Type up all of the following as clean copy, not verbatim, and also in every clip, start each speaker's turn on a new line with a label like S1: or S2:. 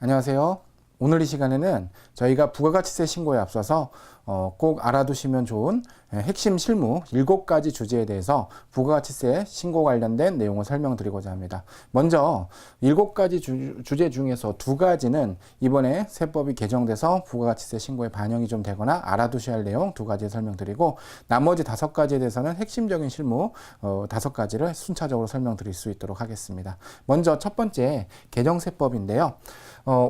S1: 안녕하세요. 오늘 이 시간에는 저희가 부가가치세 신고에 앞서서 꼭 알아두시면 좋은 핵심 실무 7가지 주제에 대해서 부가가치세 신고 관련된 내용을 설명드리고자 합니다. 먼저 7가지 주제 중에서 2가지는 이번에 세법이 개정돼서 부가가치세 신고에 반영이 좀 되거나 알아두셔야 할 내용 2가지 설명드리고, 나머지 5가지에 대해서는 핵심적인 실무 5가지를 순차적으로 설명드릴 수 있도록 하겠습니다. 먼저 첫 번째 개정세법인데요.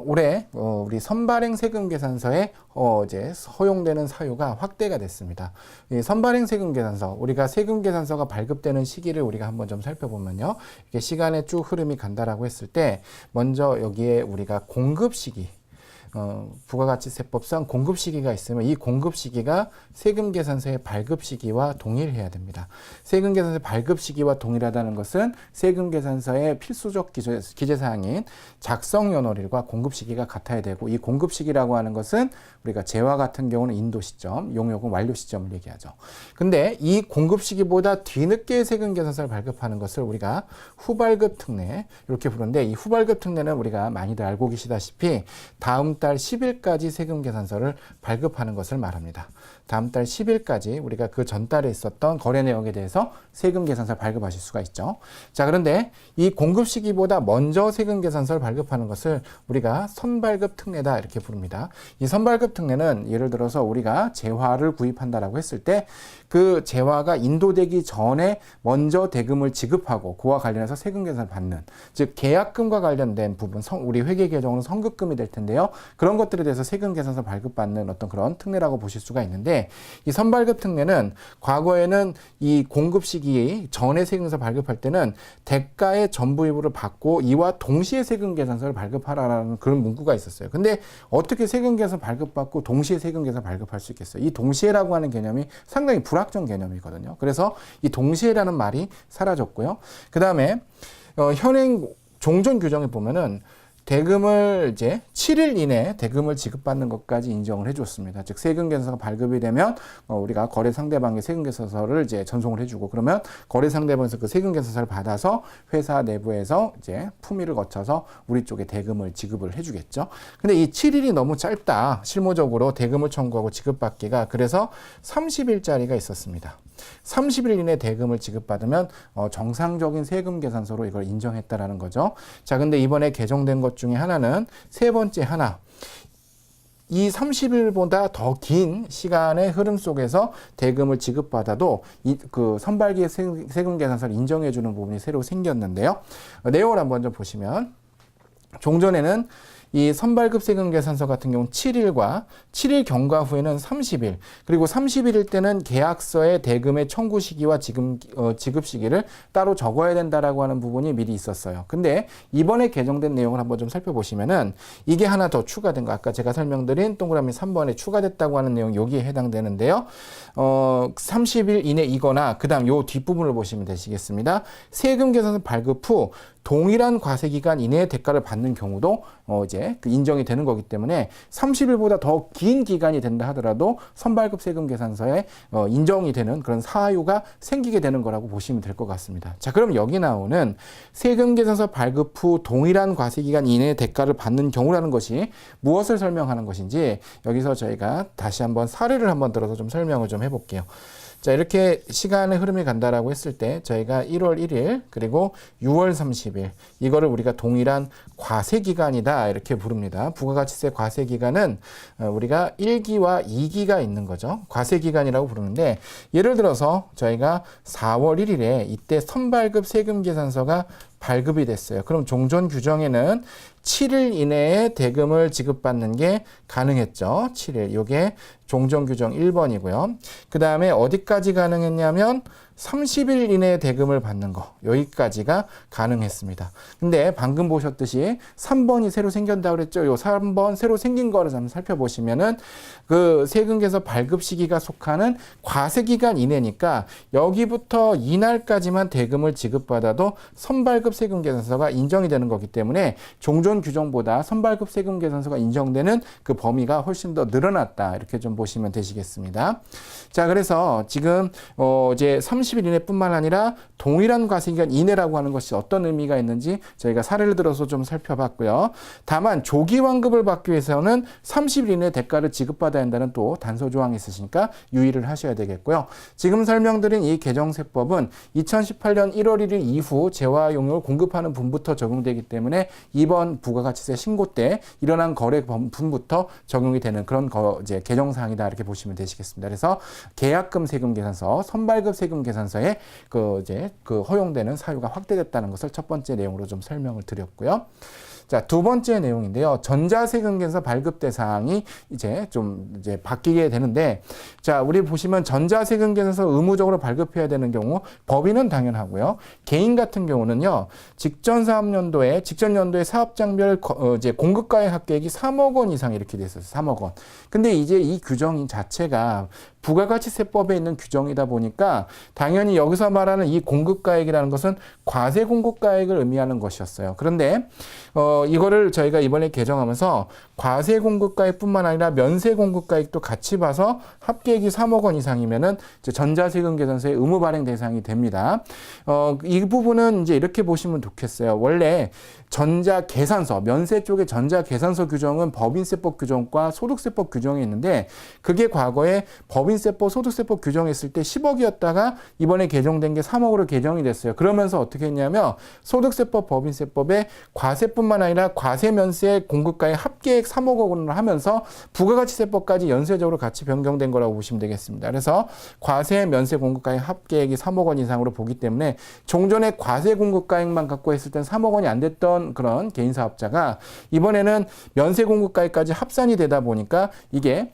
S1: 올해 우리 선발행 세금계산서에 이제 허용되는 사유가 확대가 됐습니다. 이 선발행 세금계산서, 우리가 세금계산서가 발급되는 시기를 우리가 한번 좀 살펴보면요, 이게 시간의 쭉 흐름이 간다라고 했을 때, 먼저 여기에 우리가 공급 시기, 부가가치세법상 공급 시기가 있으면 이 공급 시기가 세금계산서의 발급 시기와 동일해야 됩니다. 세금계산서의 발급 시기와 동일하다는 것은 세금계산서의 필수적 기재사항인 작성연월일과 공급 시기가 같아야 되고, 이 공급 시기라고 하는 것은 우리가 재와 같은 경우는 인도 시점, 용역은 완료 시점을 얘기하죠. 근데 이 공급 시기보다 뒤늦게 세금계산서를 발급하는 것을 우리가 후발급 특례 이렇게 부르는데, 이 후발급 특례는 우리가 많이들 알고 계시다시피 다음 달 10일까지 세금계산서를 발급하는 것을 말합니다. 다음 달 10일까지 우리가 그 전달에 있었던 거래 내역에 대해서 세금계산서를 발급하실 수가 있죠. 자, 그런데 이 공급 시기보다 먼저 세금계산서를 발급하는 것을 우리가 선발급 특례다 이렇게 부릅니다. 이 선발급 특례는 예를 들어서 우리가 재화를 구입한다라고 했을 때 그 재화가 인도되기 전에 먼저 대금을 지급하고 그와 관련해서 세금계산을 받는, 즉 계약금과 관련된 부분, 우리 회계개정으로 선급금이 될 텐데요. 그런 것들에 대해서 세금계산서 발급받는 어떤 그런 특례라고 보실 수가 있는데, 이 선발급 특례는 과거에는 이 공급 시기 전에 세금계산서 발급할 때는 대가의 전부이부를 받고 이와 동시에 세금계산서를 발급하라는 그런 문구가 있었어요. 근데 어떻게 세금계산서 발급받고 동시에 세금계산서 발급할 수 있겠어요? 이 동시에라고 하는 개념이 상당히 불확정 개념이거든요. 그래서 이 동시에라는 말이 사라졌고요. 그 다음에 현행 종전 규정에 보면은 대금을 이제 7일 이내에 대금을 지급받는 것까지 인정을 해줬습니다. 즉 세금계산서가 발급이 되면 우리가 거래 상대방의 세금계산서를 이제 전송을 해주고, 그러면 거래 상대방에서 그 세금계산서를 받아서 회사 내부에서 이제 품위를 거쳐서 우리 쪽에 대금을 지급을 해주겠죠. 근데 이 7일이 너무 짧다. 실무적으로 대금을 청구하고 지급받기가. 그래서 30일짜리가 있었습니다. 30일 이내 대금을 지급받으면 정상적인 세금계산서로 이걸 인정했다라는 거죠. 자, 근데 이번에 개정된 것 중에 하나는 세 번째 하나, 이 30일보다 더 긴 시간의 흐름 속에서 대금을 지급받아도 그 선발기의 세금계산서를 인정해주는 부분이 새로 생겼는데요. 내용을 한번 좀 보시면, 종전에는 이 선발급 세금계산서 같은 경우는 7일과 7일 경과 후에는 30일, 그리고 30일일 때는 계약서에 대금의 청구 시기와 지급 시기를 따로 적어야 된다라고 하는 부분이 미리 있었어요. 근데 이번에 개정된 내용을 한번 좀 살펴보시면은 이게 하나 더 추가된 거, 아까 제가 설명드린 동그라미 3번에 추가됐다고 하는 내용, 여기에 해당되는데요. 30일 이내이거나 그 다음 요 뒷부분을 보시면 되시겠습니다. 세금계산서 발급 후 동일한 과세기간 이내의 대가를 받는 경우도 이제 인정이 되는 거기 때문에 30일보다 더 긴 기간이 된다 하더라도 선발급 세금계산서에 인정이 되는 그런 사유가 생기게 되는 거라고 보시면 될 것 같습니다. 자, 그럼 여기 나오는 세금계산서 발급 후 동일한 과세기간 이내의 대가를 받는 경우라는 것이 무엇을 설명하는 것인지, 여기서 저희가 다시 한번 사례를 한번 들어서 좀 설명을 좀 해볼게요. 자, 이렇게 시간의 흐름이 간다라고 했을 때 저희가 1월 1일 그리고 6월 30일 이거를 우리가 동일한 과세기간이다 이렇게 부릅니다. 부가가치세 과세기간은 우리가 1기와 2기가 있는 거죠. 과세기간이라고 부르는데, 예를 들어서 저희가 4월 1일에 이때 선발급 세금계산서가 발급이 됐어요. 그럼 종전 규정에는 7일 이내에 대금을 지급받는 게 가능했죠. 7일. 이게 종전 규정 1번이고요. 그 다음에 어디까지 가능했냐면 30일 이내에 대금을 받는 거, 여기까지가 가능했습니다. 근데 방금 보셨듯이 3번이 새로 생겼다고 그랬죠. 요 3번 새로 생긴 거를 한번 살펴보시면은 그 세금계산서 발급 시기가 속하는 과세기간 이내니까 여기부터 이날까지만 대금을 지급받아도 선발급 세금계산서가 인정이 되는 거기 때문에 종전 규정보다 선발급 세금계산서가 인정되는 그 범위가 훨씬 더 늘어났다, 이렇게 좀 좀 보시면 되시겠습니다. 자, 그래서 지금 이제 30일 이내뿐만 아니라 동일한 과세기간 이내라고 하는 것이 어떤 의미가 있는지 저희가 사례를 들어서 좀 살펴봤고요. 다만 조기 환급을 받기 위해서는 30일 이내 대가를 지급받아야 한다는 또 단서 조항이 있으시니까 유의를 하셔야 되겠고요. 지금 설명드린 이 개정세법은 2018년 1월 1일 이후 재화용역을 공급하는 분부터 적용되기 때문에 이번 부가가치세 신고 때 일어난 거래 분부터 적용이 되는 그런 이제 개정사항이다 이렇게 보시면 되시겠습니다. 그래서 계약금 세금 계산서, 선발급 세금 계산서에 그 허용되는 사유가 확대됐다는 것을 첫 번째 내용으로 좀 설명을 드렸고요. 자, 두 번째 내용인데요. 전자세금 계산서 발급 대상이 이제 바뀌게 되는데, 자, 우리 보시면 전자세금 계산서 의무적으로 발급해야 되는 경우 법인은 당연하고요. 개인 같은 경우는요. 직전 연도에 사업장별 공급가액 합계액이 3억 원 이상 이렇게 돼 있었어요. 3억 원. 근데 이제 이 규정 자체가 부가가치세법에 있는 규정이다 보니까 당연히 여기서 말하는 이 공급가액이라는 것은 과세 공급가액을 의미하는 것이었어요. 그런데 이거를 저희가 이번에 개정하면서 과세 공급가액뿐만 아니라 면세 공급가액도 같이 봐서 합계액이 3억 원 이상이면은 전자세금 계산서의 의무 발행 대상이 됩니다. 이 부분은 이제 이렇게 보시면 좋겠어요. 원래 전자계산서, 면세 쪽의 전자계산서 규정은 법인세법 규정과 소득세법 규정이 있는데 그게 과거에 법인세법, 소득세법 규정했을 때 10억이었다가 이번에 개정된 게 3억으로 개정이 됐어요. 그러면서 어떻게 했냐면 소득세법, 법인세법에 과세뿐만 아니라 과세, 면세, 공급가액 합계액 3억 원으로 하면서 부가가치세법까지 연쇄적으로 같이 변경된 거라고 보시면 되겠습니다. 그래서 과세, 면세, 공급가액 합계액이 3억 원 이상으로 보기 때문에 종전에 과세 공급가액만 갖고 했을 땐 3억 원이 안 됐던 그런 개인 사업자가 이번에는 면세 공급가액까지 합산이 되다 보니까 이게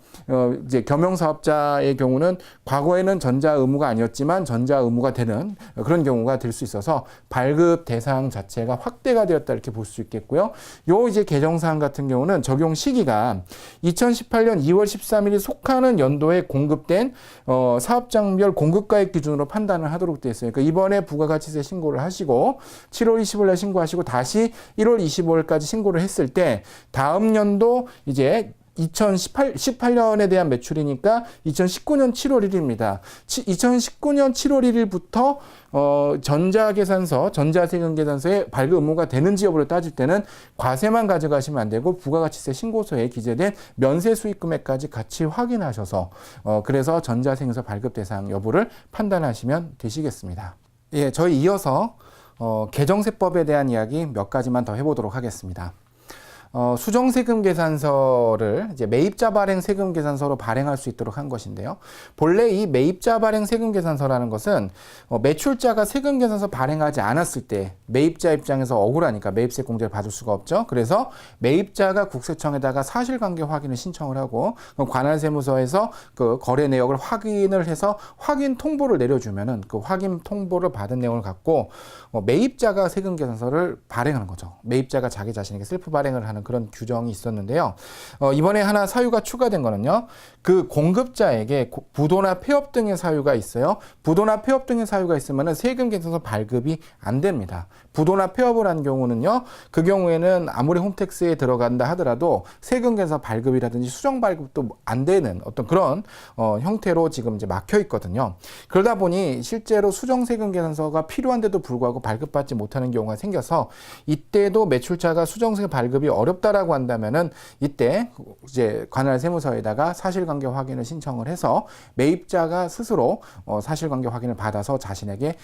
S1: 이제 겸용 사업자의 경우는 과거에는 전자 의무가 아니었지만 전자 의무가 되는 그런 경우가 될 수 있어서 발급 대상 자체가 확대가 되었다 이렇게 볼 수 있겠고요. 요 이제 개정사항 같은 경우는 적용 시기가 2018년 2월 13일이 속하는 연도에 공급된 사업장별 공급가액 기준으로 판단을 하도록 되어 있어요. 그러니까 이번에 부가가치세 신고를 하시고 7월 25일에 신고하시고 다시 1월 25일까지 신고를 했을 때 다음 연도 이제 2018년에 대한 매출이니까 2019년 7월 1일입니다. 2019년 7월 1일부터 전자세금 계산서에 발급 의무가 되는지 여부를 따질 때는 과세만 가져가시면 안 되고 부가가치세 신고서에 기재된 면세 수익 금액까지 같이 확인하셔서 그래서 전자세금서 발급 대상 여부를 판단하시면 되시겠습니다. 예, 저희 이어서 개정세법에 대한 이야기 몇 가지만 더 해보도록 하겠습니다. 수정세금 계산서를 이제 매입자 발행 세금 계산서로 발행할 수 있도록 한 것인데요. 본래 이 매입자 발행 세금 계산서라는 것은 매출자가 세금 계산서 발행하지 않았을 때 매입자 입장에서 억울하니까 매입세 공제를 받을 수가 없죠. 그래서 매입자가 국세청에다가 사실관계 확인을 신청을 하고 관할세무서에서 그 거래 내역을 확인을 해서 확인 통보를 내려주면은 그 확인 통보를 받은 내용을 갖고 매입자가 세금 계산서를 발행하는 거죠. 매입자가 자기 자신에게 셀프 발행을 하는 그런 규정이 있었는데요. 이번에 하나 사유가 추가된 거는요. 그 공급자에게 부도나 폐업 등의 사유가 있어요. 부도나 폐업 등의 사유가 있으면 세금 계산서 발급이 안 됩니다. 부도나 폐업을 한 경우는요. 그 경우에는 아무리 홈택스에 들어간다 하더라도 세금 계산서 발급이라든지 수정 발급도 안 되는 어떤 그런 형태로 지금 이제 막혀 있거든요. 그러다 보니 실제로 수정 세금 계산서가 필요한데도 불구하고 발급받지 못하는 경우가 생겨서 이때도 매출자가 수정 세금 발급이 어렵다라고 한다면은 이때 이제 관할 세무서에다가 사실관계 확인을 신청을 해서 매입자가 스스로 사실관계 확인을 받아서 자신에게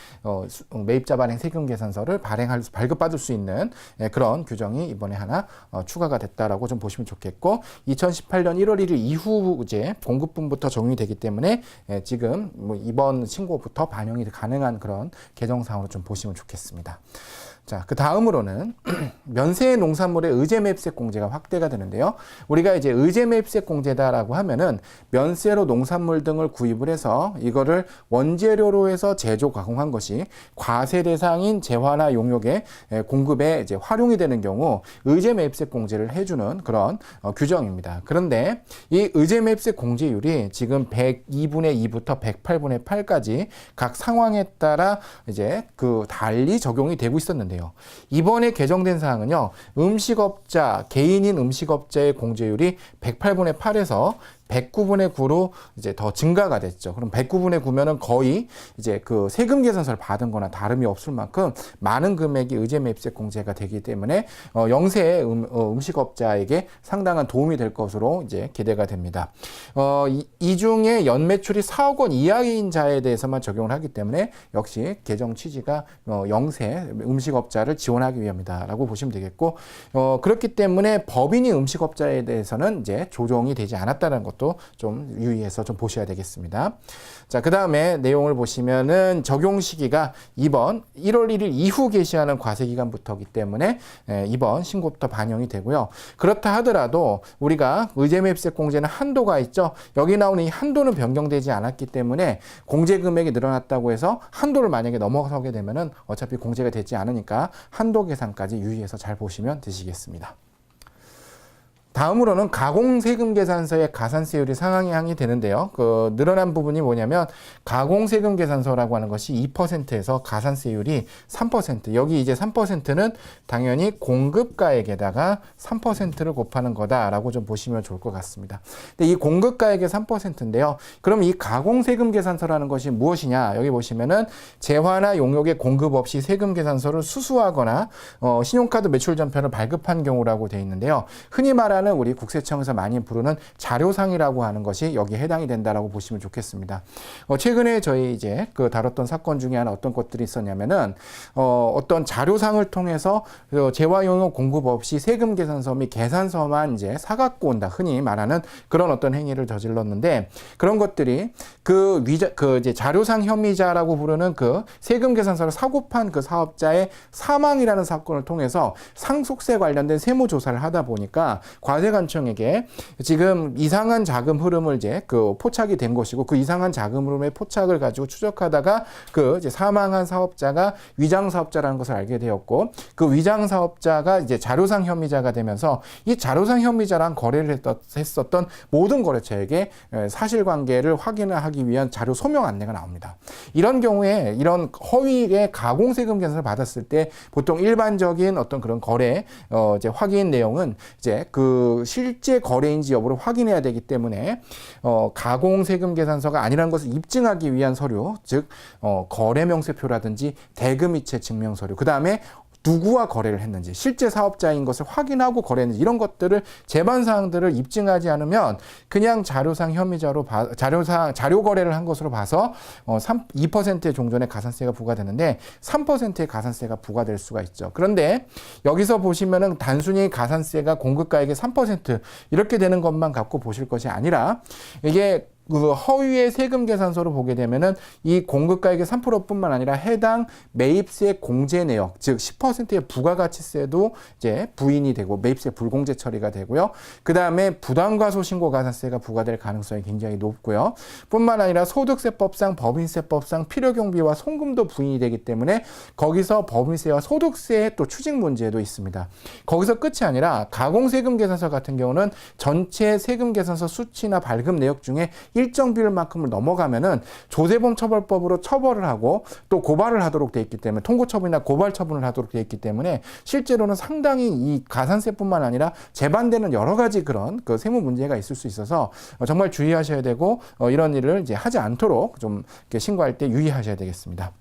S1: 매입자 발행 세금 계산서를 발급받을 수 있는 그런 규정이 이번에 하나 추가가 됐다라고 좀 보시면 좋겠고 2018년 1월 1일 이후 이제 공급분부터 적용이 되기 때문에 지금 이번 신고부터 반영이 가능한 그런 개정사항으로 좀 보시면 좋겠습니다. 자, 그 다음으로는 면세 농산물의 의제 매입세 공제가 확대가 되는데요. 우리가 이제 의제 매입세 공제다라고 하면은 면세로 농산물 등을 구입을 해서 이거를 원재료로 해서 제조 가공한 것이 과세 대상인 재화나 용역의 공급에 이제 활용이 되는 경우 의제 매입세 공제를 해주는 그런 규정입니다. 그런데 이 의제 매입세 공제율이 지금 102분의 2부터 108분의 8까지 각 상황에 따라 이제 그 달리 적용이 되고 있었는데요. 이번에 개정된 사항은요. 음식업자, 개인인 음식업자의 공제율이 108분의 8에서 109분의 9로 이제 더 증가가 됐죠. 그럼 109분의 9면은 거의 이제 그 세금 계산서를 받은 거나 다름이 없을 만큼 많은 금액이 의제 매입세 공제가 되기 때문에 영세 음식업자에게 상당한 도움이 될 것으로 이제 기대가 됩니다. 이 중에 연매출이 4억 원 이하인 자에 대해서만 적용을 하기 때문에 역시 개정 취지가 영세 음식업자를 지원하기 위함이다라고 보시면 되겠고, 그렇기 때문에 법인이 음식업자에 대해서는 이제 조정이 되지 않았다는 것도 좀 유의해서 좀 보셔야 되겠습니다. 자, 그 다음에 내용을 보시면은 적용 시기가 이번 1월 1일 이후 개시하는 과세기간부터이기 때문에 이번 신고부터 반영이 되고요. 그렇다 하더라도 우리가 의제매입세 공제는 한도가 있죠. 여기 나오는 이 한도는 변경되지 않았기 때문에 공제 금액이 늘어났다고 해서 한도를 만약에 넘어서게 되면은 어차피 공제가 되지 않으니까 한도 계산까지 유의해서 잘 보시면 되시겠습니다. 다음으로는 가공세금 계산서의 가산세율이 상향이 되는데요. 그 늘어난 부분이 뭐냐면 가공세금 계산서라고 하는 것이 2%에서 가산세율이 3%. 여기 이제 3%는 당연히 공급가액에다가 3%를 곱하는 거다라고 좀 보시면 좋을 것 같습니다. 근데 이 공급가액의 3%인데요. 그럼 이 가공세금 계산서라는 것이 무엇이냐? 여기 보시면은 재화나 용역의 공급 없이 세금 계산서를 수수하거나 신용카드 매출 전편을 발급한 경우라고 되어 있는데요. 흔히 말하는 우리 국세청에서 많이 부르는 자료상이라고 하는 것이 여기에 해당이 된다라고 보시면 좋겠습니다. 최근에 저희 이제 그 다뤘던 사건 중에 하나 어떤 것들이 있었냐면은 어떤 자료상을 통해서 재화용역 공급 없이 세금 계산서 및 계산서만 이제 사갖고 온다, 흔히 말하는 그런 어떤 행위를 저질렀는데, 그런 것들이 그 이제 자료상 혐의자라고 부르는 그 세금 계산서를 사고 판 그 사업자의 사망이라는 사건을 통해서 상속세 관련된 세무 조사를 하다 보니까 과세관청에게 지금 이상한 자금 흐름을 이제 그 포착이 된 것이고, 그 이상한 자금 흐름의 포착을 가지고 추적하다가 그 이제 사망한 사업자가 위장 사업자라는 것을 알게 되었고, 그 위장 사업자가 이제 자료상 혐의자가 되면서 이 자료상 혐의자랑 거래를 했었던 모든 거래처에게 사실관계를 확인하기 위한 자료 소명 안내가 나옵니다. 이런 경우에 이런 허위의 가공세금 계산을 받았을 때 보통 일반적인 어떤 그런 거래 이제 확인 내용은 이제 그 실제 거래인지 여부를 확인해야 되기 때문에 가공세금 계산서가 아니라는 것을 입증하기 위한 서류, 즉 거래명세표라든지 대금이체 증명서류, 그 다음에 누구와 거래를 했는지, 실제 사업자인 것을 확인하고 거래했는지, 이런 것들을 재반 사항들을 입증하지 않으면 그냥 자료상 혐의자로 자료 거래를 한 것으로 봐서 2%의 종전에 가산세가 부과되는데 3%의 가산세가 부과될 수가 있죠. 그런데 여기서 보시면은 단순히 가산세가 공급가액의 3% 이렇게 되는 것만 갖고 보실 것이 아니라, 이게 그 허위의 세금 계산서를 보게 되면은 이 공급가액의 3%뿐만 아니라 해당 매입세 공제 내역, 즉 10%의 부가가치세도 이제 부인이 되고 매입세 불공제 처리가 되고요. 그 다음에 부담과소 신고 가산세가 부과될 가능성이 굉장히 높고요. 뿐만 아니라 소득세법상, 법인세법상 필요경비와 송금도 부인이 되기 때문에 거기서 법인세와 소득세의 또 추징 문제도 있습니다. 거기서 끝이 아니라 가공세금 계산서 같은 경우는 전체 세금 계산서 수치나 발급 내역 중에 일정 비율만큼을 넘어가면은 조세범 처벌법으로 처벌을 하고 또 고발을 하도록 돼 있기 때문에, 통고처분이나 고발 처분을 하도록 돼 있기 때문에 실제로는 상당히 이 가산세뿐만 아니라 재반되는 여러 가지 그런 그 세무 문제가 있을 수 있어서 정말 주의하셔야 되고, 이런 일을 이제 하지 않도록 좀 신고할 때 유의하셔야 되겠습니다.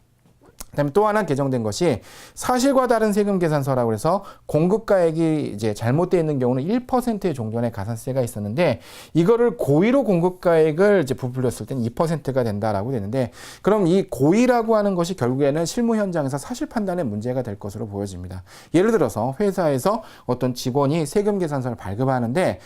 S1: 그다음에 또 하나 개정된 것이 사실과 다른 세금 계산서라고 해서 공급가액이 이제 잘못되어 있는 경우는 1%의 종전의 가산세가 있었는데, 이거를 고의로 공급가액을 이제 부풀렸을 때는 2%가 된다라고 되는데, 그럼 이 고의라고 하는 것이 결국에는 실무 현장에서 사실 판단에 문제가 될 것으로 보여집니다. 예를 들어서 회사에서 어떤 직원이 세금 계산서를 발급하는데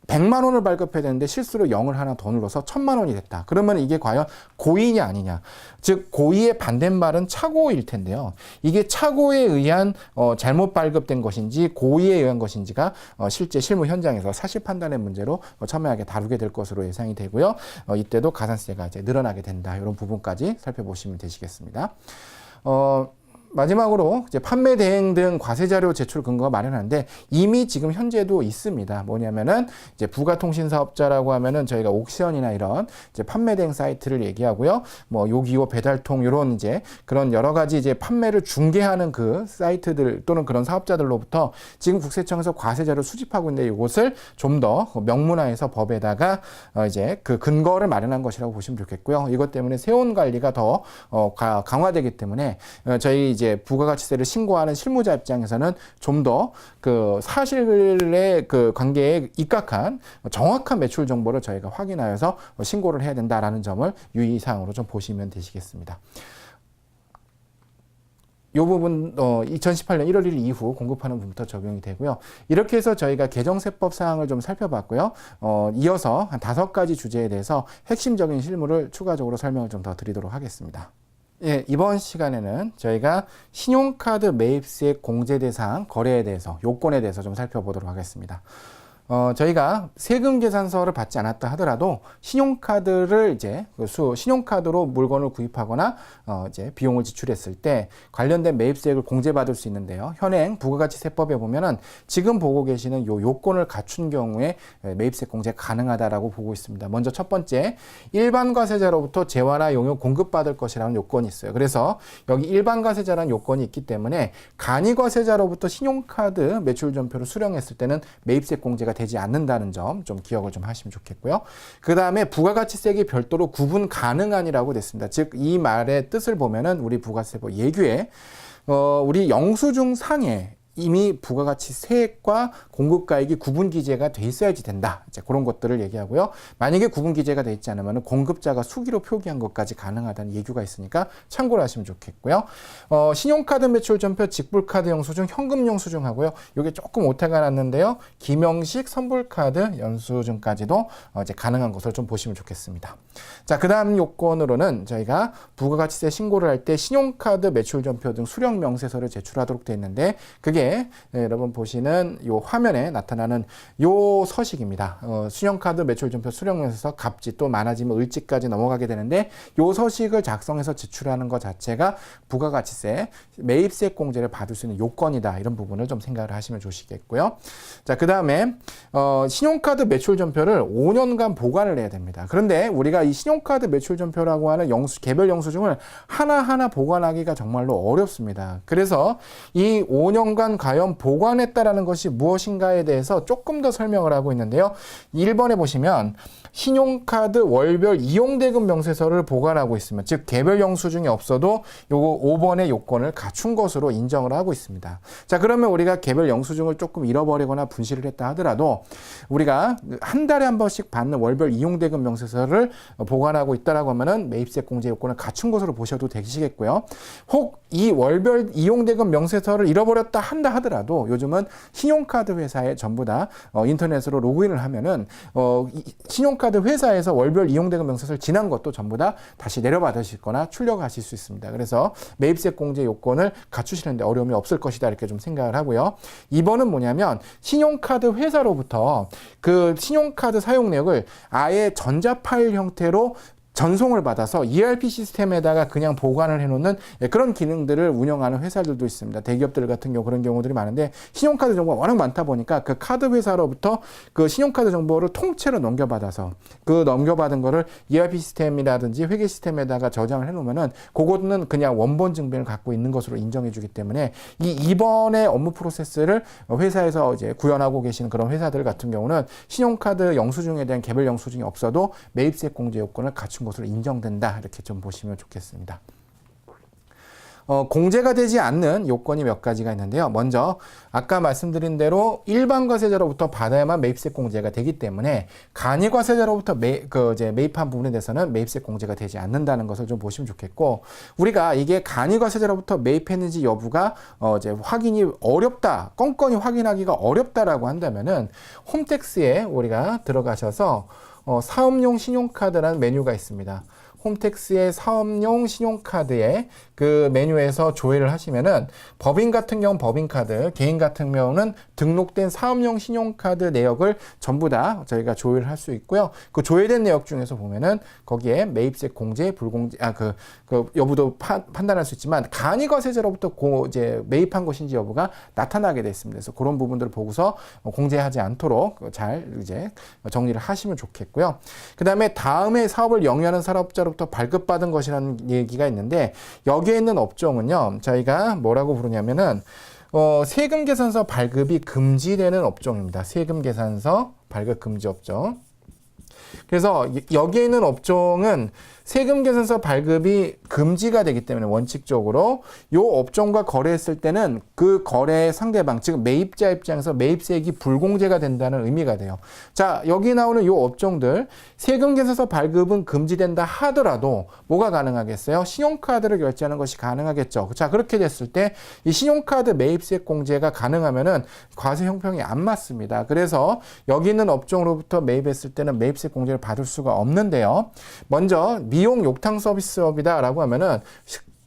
S1: 100만 원을 발급해야 되는데 실수로 0을 하나 더 눌러서 1000만 원이 됐다. 그러면 이게 과연 고의냐 아니냐. 즉 고의의 반대말은 착오일 텐데요. 이게 착오에 의한 잘못 발급된 것인지 고의에 의한 것인지가 실제 실무 현장에서 사실 판단의 문제로 첨예하게 다루게 될 것으로 예상이 되고요. 이때도 가산세가 이제 늘어나게 된다. 이런 부분까지 살펴보시면 되시겠습니다. 마지막으로 이제 판매 대행 등 과세 자료 제출 근거가 마련하는데 이미 지금 현재도 있습니다. 뭐냐면은 이제 부가통신 사업자라고 하면은 저희가 옥션이나 이런 이제 판매 대행 사이트를 얘기하고요. 뭐 요기요, 배달통 이런 이제 그런 여러 가지 이제 판매를 중개하는 그 사이트들 또는 그런 사업자들로부터 지금 국세청에서 과세 자료 수집하고 있는데 이것을 좀 더 명문화해서 법에다가 이제 그 근거를 마련한 것이라고 보시면 좋겠고요. 이것 때문에 세원 관리가 더 강화되기 때문에 저희 이제 부가가치세를 신고하는 실무자 입장에서는 좀 더 그 사실의 그 관계에 입각한 정확한 매출 정보를 저희가 확인하여서 신고를 해야 된다라는 점을 유의사항으로 좀 보시면 되시겠습니다. 이 부분 2018년 1월 1일 이후 공급하는 부분부터 적용이 되고요. 이렇게 해서 저희가 개정세법 사항을 좀 살펴봤고요. 이어서 한 5가지 주제에 대해서 핵심적인 실무를 추가적으로 설명을 좀 더 드리도록 하겠습니다. 예, 이번 시간에는 저희가 신용카드 매입세 공제 대상 거래에 대해서 요건에 대해서 좀 살펴보도록 하겠습니다. 저희가 세금 계산서를 받지 않았다 하더라도 신용카드를 이제 신용카드로 물건을 구입하거나 이제 비용을 지출했을 때 관련된 매입세액을 공제받을 수 있는데요. 현행 부가가치세법에 보면은 지금 보고 계시는 요 요건을 갖춘 경우에 매입세 공제 가능하다라고 보고 있습니다. 먼저 첫 번째, 일반 과세자로부터 재화나 용역 공급받을 것이라는 요건이 있어요. 그래서 여기 일반 과세자라는 요건이 있기 때문에 간이 과세자로부터 신용카드 매출전표를 수령했을 때는 매입세 공제가 되지 않는다는 점 좀 기억을 좀 하시면 좋겠고요. 그 다음에 부가가치세액이 별도로 구분 가능한이라고 됐습니다. 즉 이 말의 뜻을 보면은 우리 부가세법 예규에 우리 영수증 상에 이미 부가가치세액과 공급가액이 구분 기재가 돼 있어야지 된다. 이제 그런 것들을 얘기하고요. 만약에 구분 기재가 돼 있지 않으면 공급자가 수기로 표기한 것까지 가능하다는 예규가 있으니까 참고를 하시면 좋겠고요. 신용카드 매출 전표, 직불카드 영수증, 현금 영수증하고요. 이게 조금 오타가 났는데요. 기명식 선불카드 영수증까지도 이제 가능한 것을 좀 보시면 좋겠습니다. 자, 그 다음 요건으로는 저희가 부가가치세 신고를 할 때 신용카드 매출 전표 등 수령 명세서를 제출하도록 되어 있는데 그게 여러분 보시는 요 화면에 나타나는 요 서식입니다. 신용카드 매출전표 수령면에서 갑지 또 많아지면 을지까지 넘어가게 되는데 요 서식을 작성해서 제출하는 것 자체가 부가가치세 매입세 공제를 받을 수 있는 요건이다. 이런 부분을 좀 생각을 하시면 좋으시겠고요. 자, 그 다음에 신용카드 매출전표를 5년간 보관을 해야 됩니다. 그런데 우리가 이 신용카드 매출전표라고 하는 개별 영수증을 하나하나 보관하기가 정말로 어렵습니다. 그래서 이 5년간 과연 보관했다라는 것이 무엇인가에 대해서 조금 더 설명을 하고 있는데요. 1번에 보시면 신용카드 월별 이용대금 명세서를 보관하고 있으면 즉 개별 영수증이 없어도 요거 5번의 요건을 갖춘 것으로 인정을 하고 있습니다. 자, 그러면 우리가 개별 영수증을 조금 잃어버리거나 분실을 했다 하더라도 우리가 한 달에 한 번씩 받는 월별 이용대금 명세서를 보관하고 있다라고 하면은 매입세 공제 요건을 갖춘 것으로 보셔도 되시겠고요. 혹 이 월별 이용대금 명세서를 잃어버렸다 한다 하더라도 요즘은 신용카드 회사에 전부 다 인터넷으로 로그인을 하면은 신용카드 회사에서 월별 이용대금 명세서를 지난 것도 전부 다 다시 내려받으시거나 출력하실 수 있습니다. 그래서 매입세 공제 요건을 갖추시는데 어려움이 없을 것이다 이렇게 좀 생각을 하고요. 2번은 뭐냐면 신용카드 회사로부터 그 신용카드 사용 내역을 아예 전자 파일 형태로 전송을 받아서 ERP 시스템에다가 그냥 보관을 해놓는 그런 기능들을 운영하는 회사들도 있습니다. 대기업들 같은 경우 그런 경우들이 많은데 신용카드 정보가 워낙 많다 보니까 그 카드 회사로부터 그 신용카드 정보를 통째로 넘겨받아서 그 넘겨받은 거를 ERP 시스템이라든지 회계 시스템에다가 저장을 해놓으면은 그거는 그냥 원본 증빙을 갖고 있는 것으로 인정해주기 때문에 이 2번의 업무 프로세스를 회사에서 이제 구현하고 계시는 그런 회사들 같은 경우는 신용카드 영수증에 대한 개별 영수증이 없어도 매입세 공제 요건을 갖춘 것으로 인정된다. 이렇게 좀 보시면 좋겠습니다. 공제가 되지 않는 요건이 몇 가지가 있는데요. 먼저 아까 말씀드린 대로 일반 과세자로부터 받아야만 매입세 공제가 되기 때문에 간이 과세자로부터 매입한 부분에 대해서는 매입세 공제가 되지 않는다는 것을 좀 보시면 좋겠고 우리가 이게 간이 과세자로부터 매입했는지 여부가 이제 확인이 어렵다, 건건히 확인하기가 어렵다라고 한다면은 홈택스에 우리가 들어가셔서 사업용 신용카드라는 메뉴가 있습니다. 홈택스의 사업용 신용카드의 그 메뉴에서 조회를 하시면은 법인 같은 경우는 법인카드, 개인 같은 경우는 등록된 사업용 신용카드 내역을 전부 다 저희가 조회를 할 수 있고요. 그 조회된 내역 중에서 보면은 거기에 매입세 공제, 불공제, 그 여부도 판단할 수 있지만 간이거세제로부터 이제 매입한 것인지 여부가 나타나게 됐습니다. 그래서 그런 부분들을 보고서 공제하지 않도록 잘 이제 정리를 하시면 좋겠고요. 그 다음에 다음에 사업을 영위하는 사업자로부터 발급받은 것이라는 얘기가 있는데 여기에 있는 업종은요, 저희가 뭐라고 부르냐면은 세금계산서 발급이 금지되는 업종입니다. 세금계산서 발급 금지 업종. 그래서 여기에 있는 업종은 세금계산서 발급이 금지가 되기 때문에 원칙적으로 이 업종과 거래했을 때는 그 거래 상대방, 즉 매입자 입장에서 매입세액이 불공제가 된다는 의미가 돼요. 자, 여기 나오는 이 업종들 세금계산서 발급은 금지된다 하더라도 뭐가 가능하겠어요? 신용카드를 결제하는 것이 가능하겠죠. 자, 그렇게 됐을 때 이 신용카드 매입세액 공제가 가능하면은 과세 형평이 안 맞습니다. 그래서 여기 있는 업종으로부터 매입했을 때는 매입세 공제를 받을 수가 없는데요. 먼저 미용 욕탕 서비스업이다라고 하면은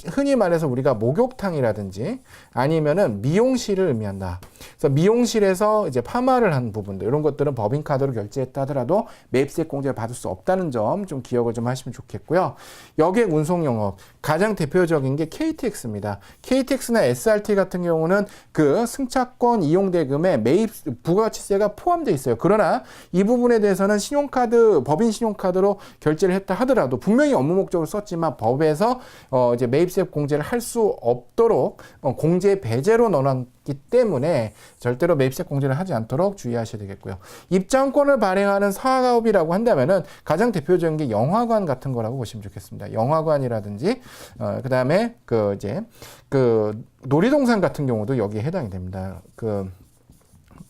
S1: 흔히 말해서 우리가 목욕탕이라든지 아니면은 미용실을 의미한다. 그래서 미용실에서 이제 파마를 한 부분들 이런 것들은 법인카드로 결제했다 하더라도 매입세액 공제를 받을 수 없다는 점 좀 기억을 좀 하시면 좋겠고요. 여객 운송영업 가장 대표적인 게 KTX입니다. KTX나 SRT 같은 경우는 그 승차권 이용 대금에 매입 부가가치세가 포함되어 있어요. 그러나 이 부분에 대해서는 신용카드 법인 신용카드로 결제를 했다 하더라도 분명히 업무 목적으로 썼지만 법에서 이제 매입세액 공제를 할 수 없도록 공제 배제로 넣어놨기 때문에 절대로 매입세액 공제를 하지 않도록 주의하셔야 되겠고요. 입장권을 발행하는 사업이라고 한다면은 가장 대표적인 게 영화관 같은 거라고 보시면 좋겠습니다. 영화관이라든지 그 다음에 그 놀이동산 같은 경우도 여기에 해당이 됩니다. 그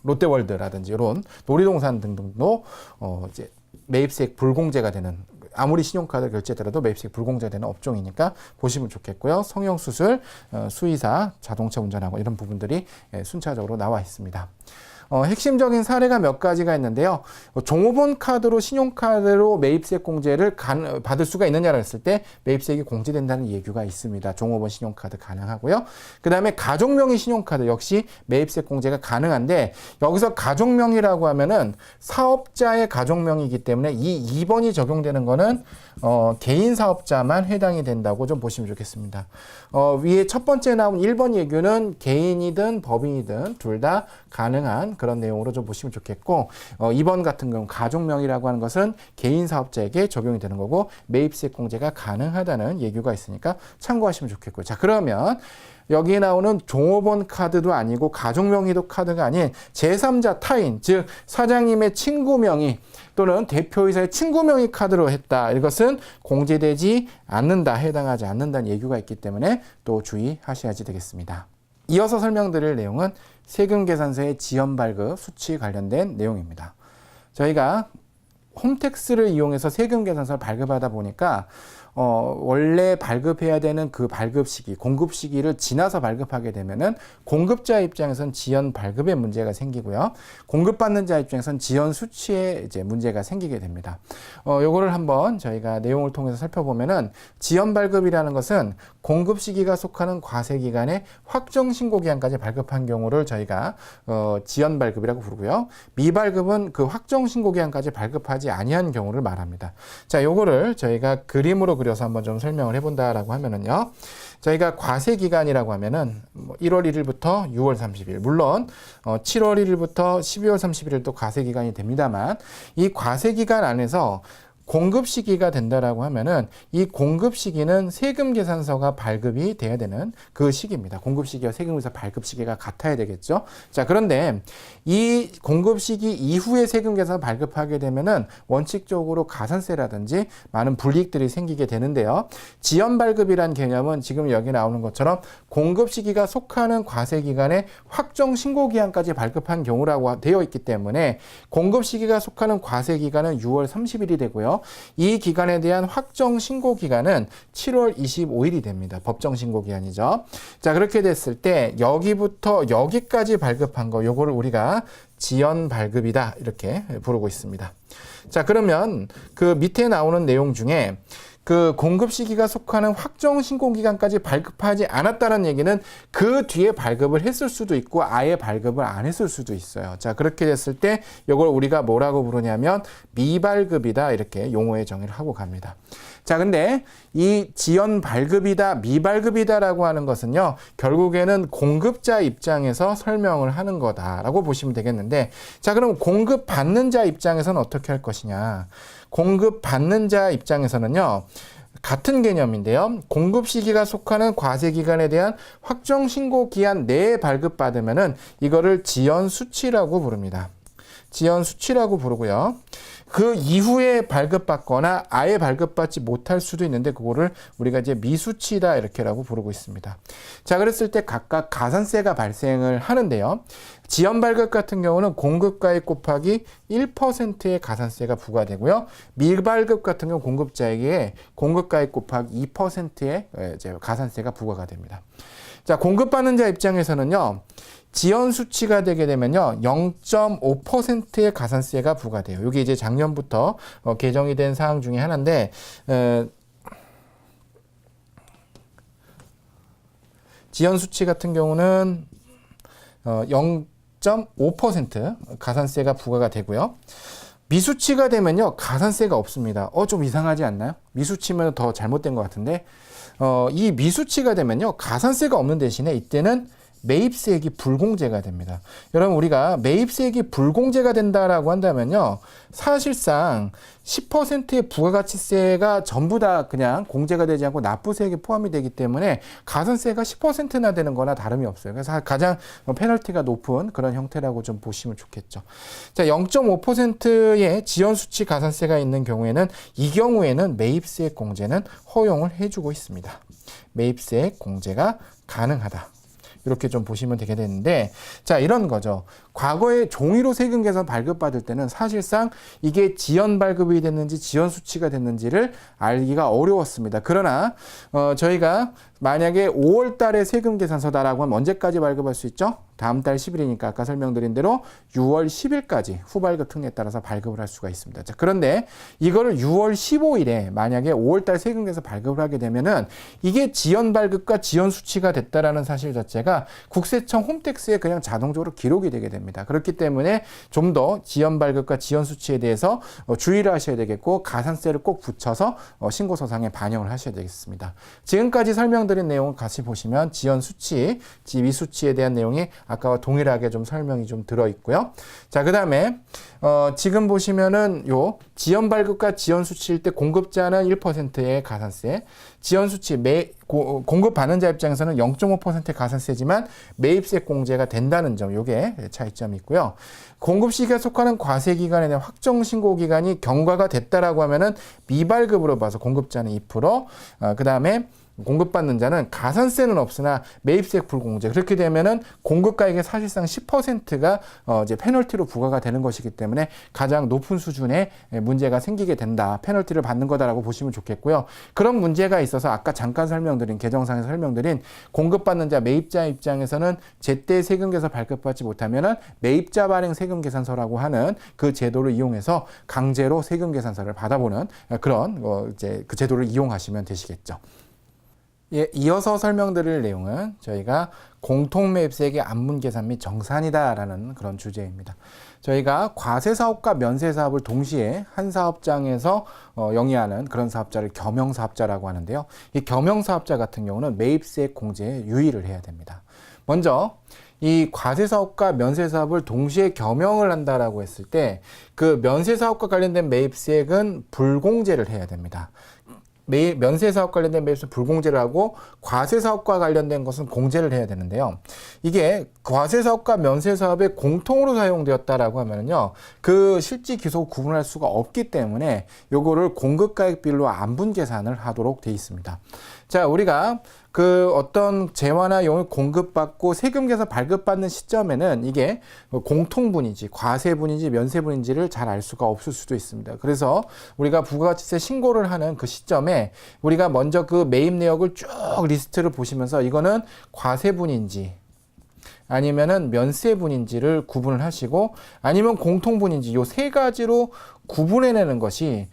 S1: 롯데월드라든지 이런 놀이동산 등등도 이제 매입세액 불공제가 되는. 아무리 신용카드 결제더라도 매입세액 불공제되는 업종이니까 보시면 좋겠고요. 성형수술, 수의사, 자동차 운전하고 이런 부분들이 순차적으로 나와 있습니다. 핵심적인 사례가 몇 가지가 있는데요. 종업원 카드로 신용카드로 매입세액 공제를 받을 수가 있느냐를 했을 때 매입세액이 공제된다는 예규가 있습니다. 종업원 신용카드 가능하고요. 그 다음에 가족명의 신용카드 역시 매입세액 공제가 가능한데 여기서 가족명이라고 하면은 사업자의 가족명이기 때문에 이 2번이 적용되는 거는 개인 사업자만 해당이 된다고 좀 보시면 좋겠습니다. 위에 첫 번째 나온 1번 예규는 개인이든 법인이든 둘 다 가능한 그런 내용으로 좀 보시면 좋겠고 2번 같은 경우 가족명이라고 하는 것은 개인 사업자에게 적용이 되는 거고 매입세액 공제가 가능하다는 예규가 있으니까 참고하시면 좋겠고요. 자, 그러면 여기에 나오는 종업원 카드도 아니고 가족명의도 카드가 아닌 제3자 타인, 즉 사장님의 친구 명의 또는 대표이사의 친구 명의 카드로 했다. 이것은 공제되지 않는다, 해당하지 않는다는 예규가 있기 때문에 또 주의하셔야지 되겠습니다. 이어서 설명드릴 내용은 세금계산서의 지연 발급 수치 관련된 내용입니다. 저희가 홈택스를 이용해서 세금계산서를 발급하다 보니까 원래 발급해야 되는 그 발급 시기, 공급 시기를 지나서 발급하게 되면은 공급자 입장에선 지연 발급에 문제가 생기고요. 공급받는 자 입장에선 지연 수치에 이제 문제가 생기게 됩니다. 요거를 한번 저희가 내용을 통해서 살펴보면은 지연 발급이라는 것은 공급 시기가 속하는 과세 기간에 확정 신고 기한까지 발급한 경우를 저희가 지연 발급이라고 부르고요. 미발급은 그 확정 신고 기한까지 발급하지 아니한 경우를 말합니다. 자, 요거를 저희가 그림으로 그려서 한번 좀 설명을 해본다라고 하면은요. 저희가 과세 기간이라고 하면은 1월 1일부터 6월 30일, 물론 7월 1일부터 12월 31일도 과세 기간이 됩니다만 이 과세 기간 안에서 공급 시기가 된다라고 하면은 이 공급 시기는 세금 계산서가 발급이 돼야 되는 그 시기입니다. 공급 시기와 세금계산서 발급 시기가 같아야 되겠죠. 자, 그런데 이 공급 시기 이후에 세금 계산서 발급하게 되면은 원칙적으로 가산세라든지 많은 불이익들이 생기게 되는데요. 지연 발급이란 개념은 지금 여기 나오는 것처럼 공급 시기가 속하는 과세 기간에 확정 신고 기한까지 발급한 경우라고 되어 있기 때문에 공급 시기가 속하는 과세 기간은 6월 30일이 되고요. 이 기간에 대한 확정 신고 기간은 7월 25일이 됩니다. 법정 신고 기간이죠. 자, 그렇게 됐을 때 여기부터 여기까지 발급한 거, 요거를 우리가 지연 발급이다 이렇게 부르고 있습니다. 자, 그러면 그 밑에 나오는 내용 중에 그 공급 시기가 속하는 확정 신고 기간까지 발급하지 않았다는 얘기는 그 뒤에 발급을 했을 수도 있고 아예 발급을 안 했을 수도 있어요. 자, 그렇게 됐을 때 이걸 우리가 뭐라고 부르냐면 미발급이다, 이렇게 용어의 정의를 하고 갑니다. 자, 근데 이 지연 발급이다, 미발급이다라고 하는 것은요, 결국에는 공급자 입장에서 설명을 하는 거다라고 보시면 되겠는데, 자, 그럼 공급 받는 자 입장에서는 어떻게 할 것이냐? 공급 받는 자 입장에서는요, 같은 개념인데요. 공급 시기가 속하는 과세 기간에 대한 확정 신고 기한 내에 발급받으면은 이거를 지연 수치라고 부릅니다. 지연 수치라고 부르고요. 그 이후에 발급받거나 아예 발급받지 못할 수도 있는데 그거를 우리가 이제 미수치다 이렇게라고 부르고 있습니다. 자, 그랬을 때 각각 가산세가 발생을 하는데요. 지연 발급 같은 경우는 공급가액 곱하기 1%의 가산세가 부과되고요. 미발급 같은 경우 공급자에게 공급가액 곱하기 2%의 이제 가산세가 부과가 됩니다. 자, 공급받는 자 입장에서는요. 지연 수치가 되게 되면요, 0.5%의 가산세가 부과돼요. 이게 이제 작년부터 개정이 된 사항 중에 하나인데, 지연 수치 같은 경우는 0.5% 가산세가 부과가 되고요. 미수치가 되면요, 가산세가 없습니다. 좀 이상하지 않나요? 미수치면 더 잘못된 것 같은데, 이 미수치가 되면요, 가산세가 없는 대신에 이때는 매입세액이 불공제가 됩니다. 여러분, 우리가 매입세액이 불공제가 된다라고 한다면요, 사실상 10%의 부가가치세가 전부 다 그냥 공제가 되지 않고 납부세액에 포함이 되기 때문에 가산세가 10%나 되는 거나 다름이 없어요. 그래서 가장 페널티가 높은 그런 형태라고 좀 보시면 좋겠죠. 자, 0.5%의 지연수치 가산세가 있는 경우에는 이 경우에는 매입세액 공제는 허용을 해주고 있습니다. 매입세액 공제가 가능하다. 이렇게 좀 보시면 되게 되는데, 자, 이런 거죠. 과거에 종이로 세금 계산 발급받을 때는 사실상 이게 지연 발급이 됐는지 지연 수치가 됐는지를 알기가 어려웠습니다. 그러나 저희가 만약에 5월 달에 세금 계산서다라고 하면 언제까지 발급할 수 있죠? 다음 달 10일이니까 아까 설명드린 대로 6월 10일까지 후발급 특례에 따라서 발급을 할 수가 있습니다. 자, 그런데 이거를 6월 15일에 만약에 5월 달 세금 계산 발급을 하게 되면은 이게 지연 발급과 지연 수치가 됐다라는 사실 자체가 국세청 홈택스에 그냥 자동적으로 기록이 되게 됩니다. 그렇기 때문에 좀 더 지연 발급과 지연 수치에 대해서 주의를 하셔야 되겠고, 가산세를 꼭 붙여서 신고서상에 반영을 하셔야 되겠습니다. 지금까지 설명드린 내용을 같이 보시면 지연 수치, 미수치에 대한 내용이 아까와 동일하게 좀 설명이 좀 들어있고요. 자, 그 다음에 지금 보시면은 요 지연 발급과 지연 수치일 때 공급자는 1%의 가산세, 지연 수치 공급 받는 자 입장에서는 0.5%의 가산세지만 매입세 공제가 된다는 점, 요게 차이점이 있고요. 공급 시기에 속하는 과세 기간에 대한 확정 신고 기간이 경과가 됐다라고 하면은 미발급으로 봐서 공급자는 2%, 그 다음에 공급받는 자는 가산세는 없으나 매입세액 불공제. 그렇게 되면은 공급가액의 사실상 10%가 이제 페널티로 부과가 되는 것이기 때문에 가장 높은 수준의 문제가 생기게 된다. 페널티를 받는 거다라고 보시면 좋겠고요. 그런 문제가 있어서 아까 잠깐 설명드린, 개정상에서 설명드린 공급받는 자, 매입자 입장에서는 제때 세금계산 발급받지 못하면은 매입자 발행 세금계산서라고 하는 그 제도를 이용해서 강제로 세금계산서를 받아보는 그런 이제 그 제도를 이용하시면 되시겠죠. 예, 이어서 설명드릴 내용은 저희가 공통매입세액의 안분계산 및 정산이다라는 그런 주제입니다. 저희가 과세사업과 면세사업을 동시에 한 사업장에서 영위하는 그런 사업자를 겸용사업자라고 하는데요. 이 겸용사업자 같은 경우는 매입세액 공제에 유의를 해야 됩니다. 먼저 이 과세사업과 면세사업을 동시에 겸용을 한다라고 했을 때 그 면세사업과 관련된 매입세액은 불공제를 해야 됩니다. 면세사업 관련된 매입세는 불공제를 하고 과세사업과 관련된 것은 공제를 해야 되는데요. 이게 과세사업과 면세사업에 공통으로 사용되었다라고 하면요, 그 실지 기소 구분할 수가 없기 때문에 요거를 공급가액별로 안분계산을 하도록 돼 있습니다. 자, 우리가 그 어떤 재화나 용을 공급받고 세금계산 발급받는 시점에는 이게 공통분인지 과세분인지 면세분인지를 잘 알 수가 없을 수도 있습니다. 그래서 우리가 부가가치세 신고를 하는 그 시점에 우리가 먼저 그 매입 내역을 쭉 리스트를 보시면서 이거는 과세분인지 아니면은 면세분인지를 구분을 하시고, 아니면 공통분인지, 요 세 가지로 구분해내는 것이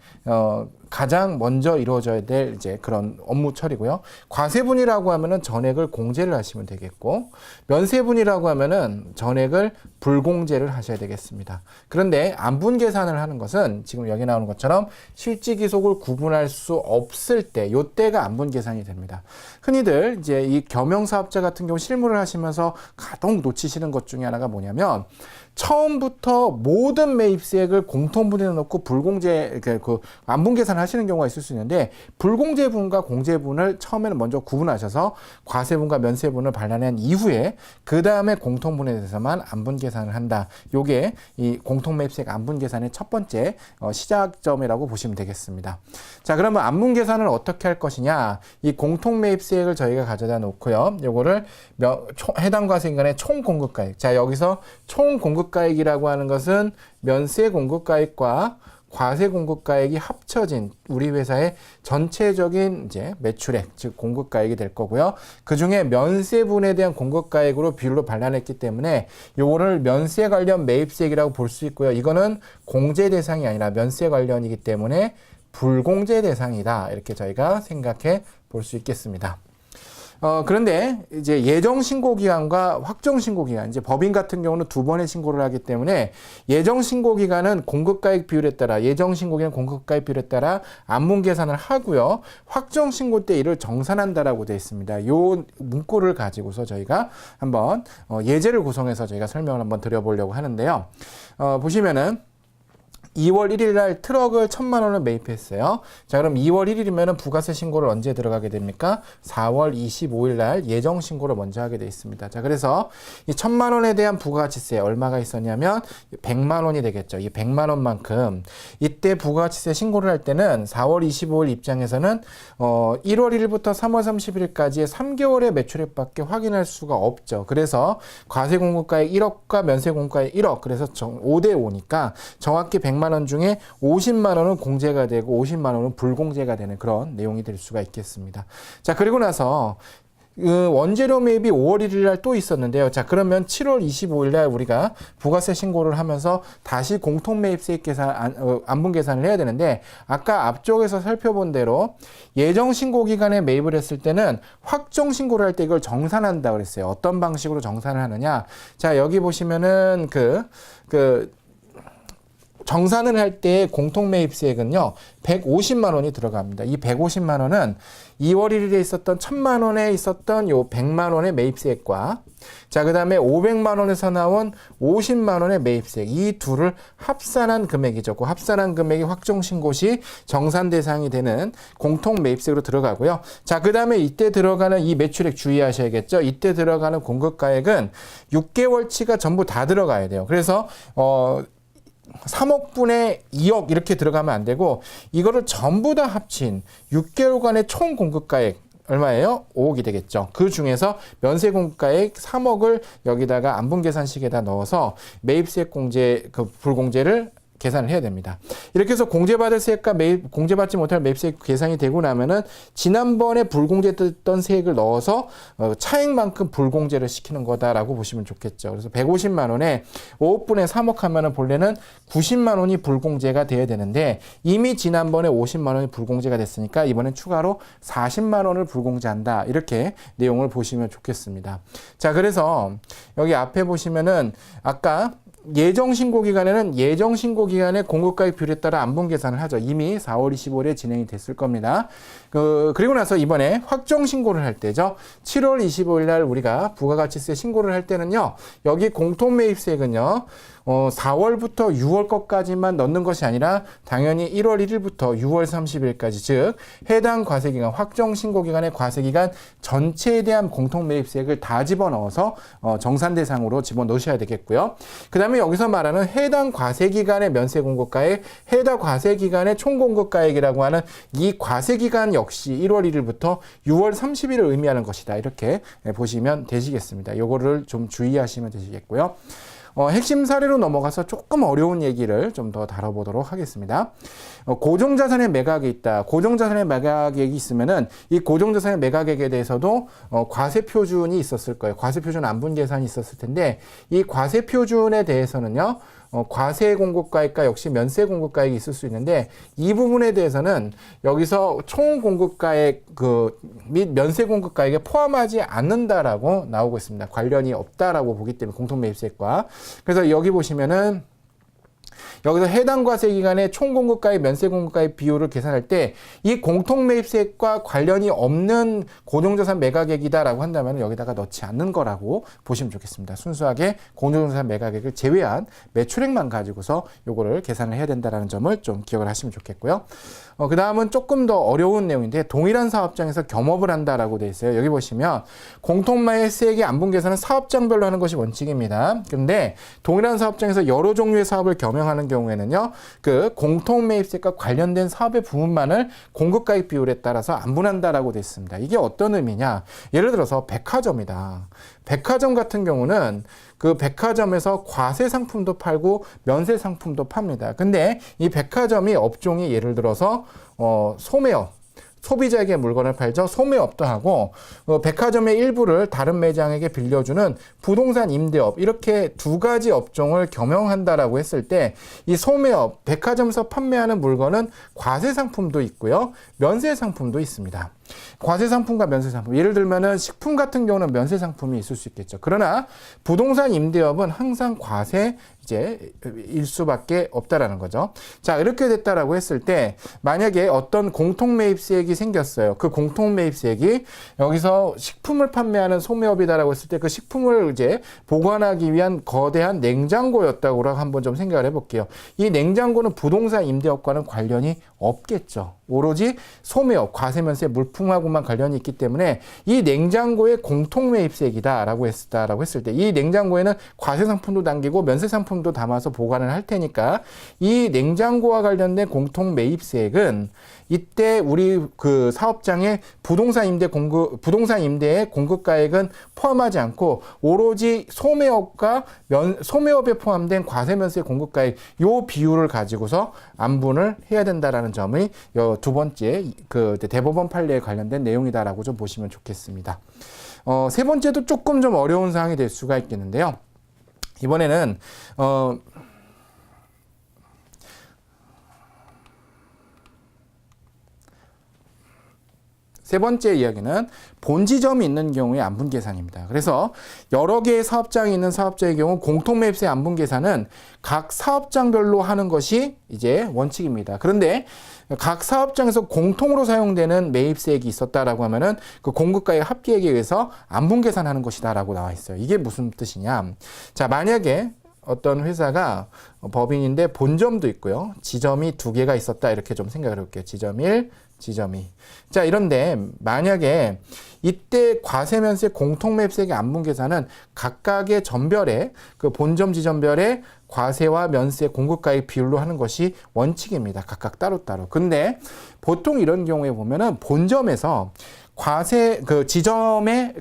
S1: 가장 먼저 이루어져야 될 이제 그런 업무 처리고요. 과세분이라고 하면은 전액을 공제를 하시면 되겠고, 면세분이라고 하면은 전액을 불공제를 하셔야 되겠습니다. 그런데 안분 계산을 하는 것은 지금 여기 나오는 것처럼 실지기속을 구분할 수 없을 때, 요때가 안분 계산이 됩니다. 흔히들 이제 이 겸용사업자 같은 경우 실무를 하시면서 가장 놓치시는 것 중에 하나가 뭐냐면, 처음부터 모든 매입세액을 공통분에 넣고 불공제, 그 안분 계산을 하시는 경우가 있을 수 있는데, 불공제분과 공제분을 처음에는 먼저 구분하셔서 과세분과 면세분을 반환한 이후에 그 다음에 공통분에 대해서만 안분 계산을 한다. 요게 이 공통매입세액 안분 계산의 첫 번째 시작점이라고 보시면 되겠습니다. 자, 그러면 안분 계산을 어떻게 할 것이냐? 이 공통매입세액을 저희가 가져다 놓고요. 요거를 해당 과세기간의 총 공급가액. 자, 여기서 총 공급가액이라고 하는 것은 면세 공급가액과 과세 공급가액이 합쳐진 우리 회사의 전체적인 이제 매출액, 즉 공급가액이 될 거고요. 그 중에 면세분에 대한 공급가액으로 비율로 반환했기 때문에 요거를 면세 관련 매입세액이라고 볼 수 있고요. 이거는 공제 대상이 아니라 면세 관련이기 때문에 불공제 대상이다. 이렇게 저희가 생각해 볼 수 있겠습니다. 그런데 이제 예정 신고 기간과 확정 신고 기간, 이제 법인 같은 경우는 두 번의 신고를 하기 때문에 예정 신고 기간은 공급가액 비율에 따라, 예정 신고 기간 공급가액 비율에 따라 안분 계산을 하고요. 확정 신고 때 이를 정산한다라고 되어 있습니다. 요 문구를 가지고서 저희가 한번 예제를 구성해서 저희가 설명을 한번 드려보려고 하는데요. 보시면은 2월 1일 날 트럭을 1,000만 원을 매입했어요. 자, 그럼 2월 1일이면 부가세 신고를 언제 들어가게 됩니까? 4월 25일 날 예정 신고를 먼저 하게 돼 있습니다. 자, 그래서 이 1,000만 원에 대한 부가가치세 얼마가 있었냐면 100만 원이 되겠죠. 이 100만 원만큼 이때 부가가치세 신고를 할 때는 4월 25일 입장에서는 1월 1일부터 3월 30일까지의 3개월의 매출액밖에 확인할 수가 없죠. 그래서 과세 공급가액 1억과 면세 공급가액 1억, 그래서 5대 5니까 정확히 100만 원 중에 50만 원은 공제가 되고 50만 원은 불공제가 되는 그런 내용이 될 수가 있겠습니다. 자, 그리고 나서 원재료 매입이 5월 1일 날 또 있었는데요. 자, 그러면 7월 25일 날 우리가 부가세 신고를 하면서 다시 공통매입세액 계산, 안분 계산을 해야 되는데, 아까 앞쪽에서 살펴본 대로 예정 신고 기간에 매입을 했을 때는 확정 신고를 할 때 이걸 정산한다 그랬어요. 어떤 방식으로 정산을 하느냐? 자, 여기 보시면은 정산을 할 때 공통매입세액은요, 150만 원이 들어갑니다. 이 150만 원은 2월 1일에 있었던 1,000만 원에 있었던 요 100만 원의 매입세액과, 자, 그 다음에 500만 원에서 나온 50만 원의 매입세액, 이 둘을 합산한 금액이죠. 그 합산한 금액이 확정신고 시 정산 대상이 되는 공통매입세액으로 들어가고요. 자, 그 다음에 이때 들어가는 이 매출액 주의하셔야겠죠. 이때 들어가는 공급가액은 6개월치가 전부 다 들어가야 돼요. 그래서 3억분의 2억 이렇게 들어가면 안 되고, 이거를 전부 다 합친 6개월간의 총 공급가액 얼마예요? 5억이 되겠죠. 그 중에서 면세 공급가액 3억을 여기다가 안분계산식에다 넣어서 매입세액 공제, 불공제를 계산을 해야 됩니다. 이렇게 해서 공제받을 세액과 공제받지 못할 매입세액 계산이 되고 나면은 지난번에 불공제됐던 세액을 넣어서 차액만큼 불공제를 시키는 거다라고 보시면 좋겠죠. 그래서 150만 원에 5억분의 3억 하면은 본래는 90만 원이 불공제가 돼야 되는데, 이미 지난번에 50만 원이 불공제가 됐으니까 이번엔 추가로 40만 원을 불공제한다. 이렇게 내용을 보시면 좋겠습니다. 자, 그래서 여기 앞에 보시면은 아까 예정 신고 기간에는 예정 신고 기간의 공급가액 비율에 따라 안분 계산을 하죠. 이미 4월 25일에 진행이 됐을 겁니다. 그리고 나서 이번에 확정 신고를 할 때죠. 7월 25일 날 우리가 부가가치세 신고를 할 때는요, 여기 공통매입세액은요, 4월부터 6월 것까지만 넣는 것이 아니라 당연히 1월 1일부터 6월 30일까지, 즉 해당 과세기간, 확정신고기간의 과세기간 전체에 대한 공통매입세액을 다 집어넣어서 정산 대상으로 집어넣으셔야 되겠고요. 그 다음에 여기서 말하는 해당 과세기간의 면세공급가액, 해당 과세기간의 총공급가액이라고 하는 이 과세기간 역시 1월 1일부터 6월 30일을 의미하는 것이다. 이렇게 보시면 되시겠습니다. 요거를 좀 주의하시면 되시겠고요. 핵심 사례로 넘어가서 조금 어려운 얘기를 좀 더 다뤄보도록 하겠습니다. 고정자산의 매각이 있다. 고정자산의 매각액이 있으면은 이 고정자산의 매각액에 대해서도 과세표준이 있었을 거예요. 과세표준 안분계산이 있었을 텐데 이 과세표준에 대해서는요. 과세 공급가액과 역시 면세 공급가액이 있을 수 있는데 이 부분에 대해서는 여기서 총 공급가액 및 면세 공급가액에 포함하지 않는다라고 나오고 있습니다. 관련이 없다라고 보기 때문에 공통매입세액과. 그래서 여기 보시면은 여기서 해당 과세 기간의 총 공급가액, 면세 공급가액 비율을 계산할 때 이 공통매입세액과 관련이 없는 고정자산 매각액이다라고 한다면 여기다가 넣지 않는 거라고 보시면 좋겠습니다. 순수하게 고정자산 매각액을 제외한 매출액만 가지고서 요거를 계산을 해야 된다는 점을 좀 기억을 하시면 좋겠고요. 그 다음은 조금 더 어려운 내용인데 동일한 사업장에서 겸업을 한다라고 되어 있어요. 여기 보시면 공통매입세액의 안분계산은 사업장별로 하는 것이 원칙입니다. 근데 동일한 사업장에서 여러 종류의 사업을 겸용하는 경우에는요, 그 공통매입세액과 관련된 사업의 부분만을 공급가액 비율에 따라서 안분한다라고 되어 있습니다. 이게 어떤 의미냐? 예를 들어서 백화점이다. 백화점 같은 경우는 그 백화점에서 과세 상품도 팔고 면세 상품도 팝니다. 근데 이 백화점이 업종이 예를 들어서 소매업, 소비자에게 물건을 팔죠. 소매업도 하고 백화점의 일부를 다른 매장에게 빌려주는 부동산 임대업, 이렇게 두 가지 업종을 겸용한다라고 했을 때 이 소매업, 백화점에서 판매하는 물건은 과세 상품도 있고요, 면세 상품도 있습니다. 과세 상품과 면세 상품, 예를 들면은 식품 같은 경우는 면세 상품이 있을 수 있겠죠. 그러나 부동산 임대업은 항상 과세 일 수밖에 없다라는 거죠. 자, 이렇게 됐다라고 했을 때 만약에 어떤 공통매입세액이 생겼어요. 그 공통매입세액이 여기서 식품을 판매하는 소매업이다라고 했을 때 그 식품을 이제 보관하기 위한 거대한 냉장고였다고 한번 좀 생각을 해볼게요. 이 냉장고는 부동산 임대업과는 관련이 없겠죠. 오로지 소매업, 과세면세, 물품하고만 관련이 있기 때문에 이 냉장고의 공통매입세액이다라고 했을 때 이 냉장고에는 과세 상품도 담기고 면세 상품도 담아서 보관을 할 테니까 이 냉장고와 관련된 공통매입세액은 이때 우리 그 사업장의 부동산 임대의 공급가액은 포함하지 않고 오로지 소매업과 소매업에 포함된 과세면세 공급가액 요 비율을 가지고서 안분을 해야 된다라는 점이 두 번째 그 대법원 판례에 관련된 내용이다라고 좀 보시면 좋겠습니다. 세 번째도 조금 좀 어려운 사항이 될 수가 있겠는데요. 이번에는 세 번째 이야기는 본지점이 있는 경우의 안분계산입니다. 그래서 여러 개의 사업장이 있는 사업자의 경우 공통매입세 안분계산은 각 사업장별로 하는 것이 이제 원칙입니다. 그런데 각 사업장에서 공통으로 사용되는 매입세액이 있었다라고 하면은 그 공급가액 합계액에 의해서 안분계산하는 것이다라고 나와 있어요. 이게 무슨 뜻이냐? 자, 만약에 어떤 회사가 법인인데 본점도 있고요, 지점이 두 개가 있었다, 이렇게 좀 생각을 해볼게요. 지점 1, 지점 2. 자, 이런데 만약에 이때 과세면세 공통매입세액의 안분계산은 각각의 점별의 그 본점 지점별의 과세와 면세 공급가액 비율로 하는 것이 원칙입니다. 각각 따로따로. 근데 보통 이런 경우에 보면은 본점에서 과세 그 지점의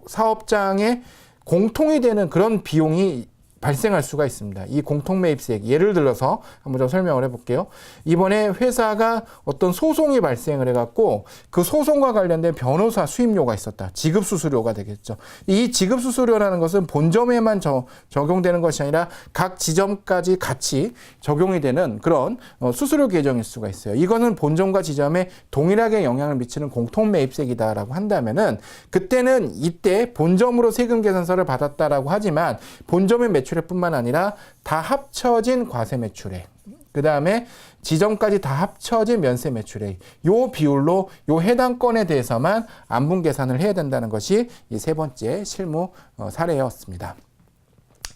S1: 사업장에 공통이 되는 그런 비용이 발생할 수가 있습니다. 이 공통매입세액, 예를 들어서 한번 좀 설명을 해볼게요. 이번에 회사가 어떤 소송이 발생을 해갖고 그 소송과 관련된 변호사 수임료가 있었다. 지급수수료가 되겠죠. 이 지급수수료라는 것은 본점에만 적용되는 것이 아니라 각 지점까지 같이 적용이 되는 그런 수수료 계정일 수가 있어요. 이거는 본점과 지점에 동일하게 영향을 미치는 공통매입세액이다라고 한다면은 그때는 이때 본점으로 세금 계산서를 받았다라고 하지만 본점의 매출액뿐만 아니라 다 합쳐진 과세 매출액, 그 다음에 지점까지 다 합쳐진 면세 매출액, 요 비율로 요 해당 건에 대해서만 안분 계산을 해야 된다는 것이 이 세 번째 실무 사례였습니다.